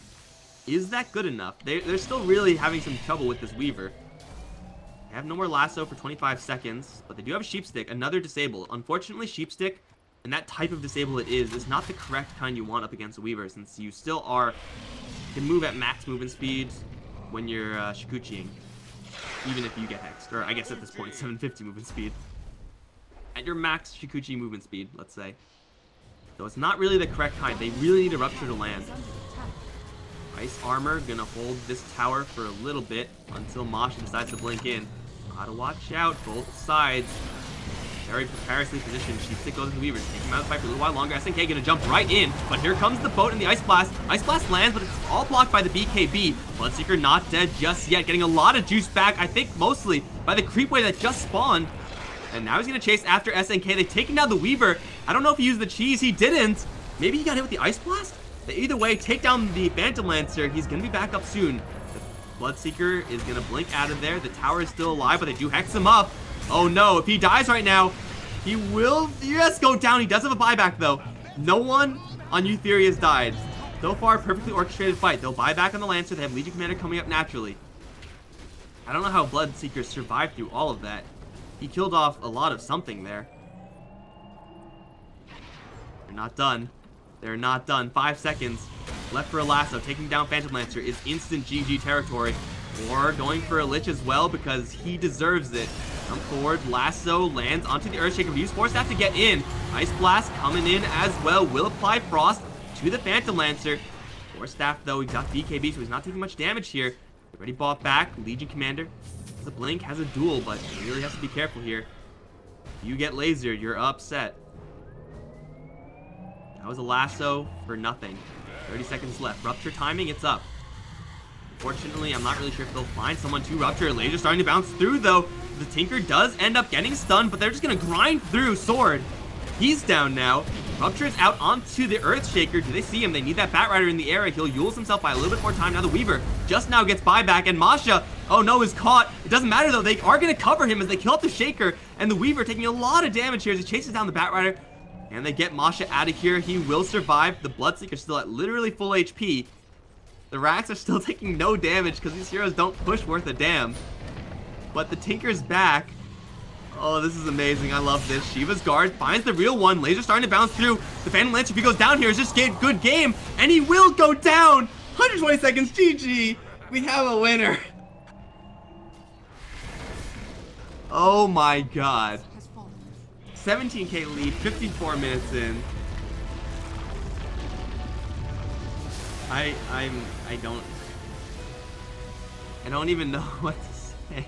Is that good enough? They're still really having some trouble with this Weaver. They have no more lasso for 25 seconds, but they do have a Sheepstick, another disable. Unfortunately, Sheepstick, and that type of disable it is not the correct kind you want up against a Weaver, since you still can move at max movement speed when you're Shukuchiing, even if you get hexed, or I guess at this point, 750 movement speed. At your max Shukuchi movement speed, let's say. So it's not really the correct kind. They really need a Rupture to land. Ice Armor gonna hold this tower for a little bit until Masha decides to blink in. Gotta watch out, both sides. Very precariously positioned. Sheepstick goes to the Weaver. Take him out of the fight for a little while longer. SNK gonna jump right in, but here comes the boat and the Ice Blast. Ice Blast lands, but it's all blocked by the BKB. Bloodseeker not dead just yet, getting a lot of juice back, I think mostly by the creep wave that just spawned. And now he's going to chase after SNK. They've taken down the Weaver. I don't know if he used the cheese. He didn't. Maybe he got hit with the Ice Blast? But either way, take down the Phantom Lancer. He's going to be back up soon. The Bloodseeker is going to blink out of there. The tower is still alive, but they do hex him up. Oh no, if he dies right now, he will, yes, go down. He does have a buyback though. No one on Youth Fury has died. So far, perfectly orchestrated fight. They'll buy back on the Lancer. They have Legion Commander coming up naturally. I don't know how Bloodseeker survived through all of that. He killed off a lot of something there. They're not done. They're not done. 5 seconds left for a lasso. Taking down Phantom Lancer is instant GG territory. Or going for a Lich as well because he deserves it. Come forward. Lasso lands onto the Earthshaker. Use Force Staff to get in. Ice Blast coming in as well. Will apply Frost to the Phantom Lancer. Force Staff though, he got BKB, so he's not taking much damage here. Already bought back. Legion Commander. The Blink has a duel, but he really has to be careful here. If you get lasered, you're upset. That was a lasso for nothing. 30 seconds left. Rupture timing, it's up. Unfortunately, I'm not really sure if they'll find someone to rupture. Laser starting to bounce through, though. The Tinker does end up getting stunned, but they're just going to grind through. Sword. He's down now. Rupture is out onto the Earthshaker. Do they see him? They need that Batrider in the area. He'll Yules himself by a little bit more time. Now the Weaver just now gets buyback, and Masha, oh no, is caught. It doesn't matter, though. They are going to cover him as they kill up the Shaker, and the Weaver taking a lot of damage here as he chases down the Batrider. And they get Masha out of here. He will survive. The Bloodseeker still at literally full HP. The Racks are still taking no damage because these heroes don't push worth a damn. But the Tinker's back. Oh, this is amazing. I love this. Shiva's Guard finds the real one. Laser starting to bounce through. The Phantom Lancer, if he goes down here, is just a good game. And he will go down. 120 seconds. GG. We have a winner. Oh my god. 17k lead, 54 minutes in. I don't even know what to say.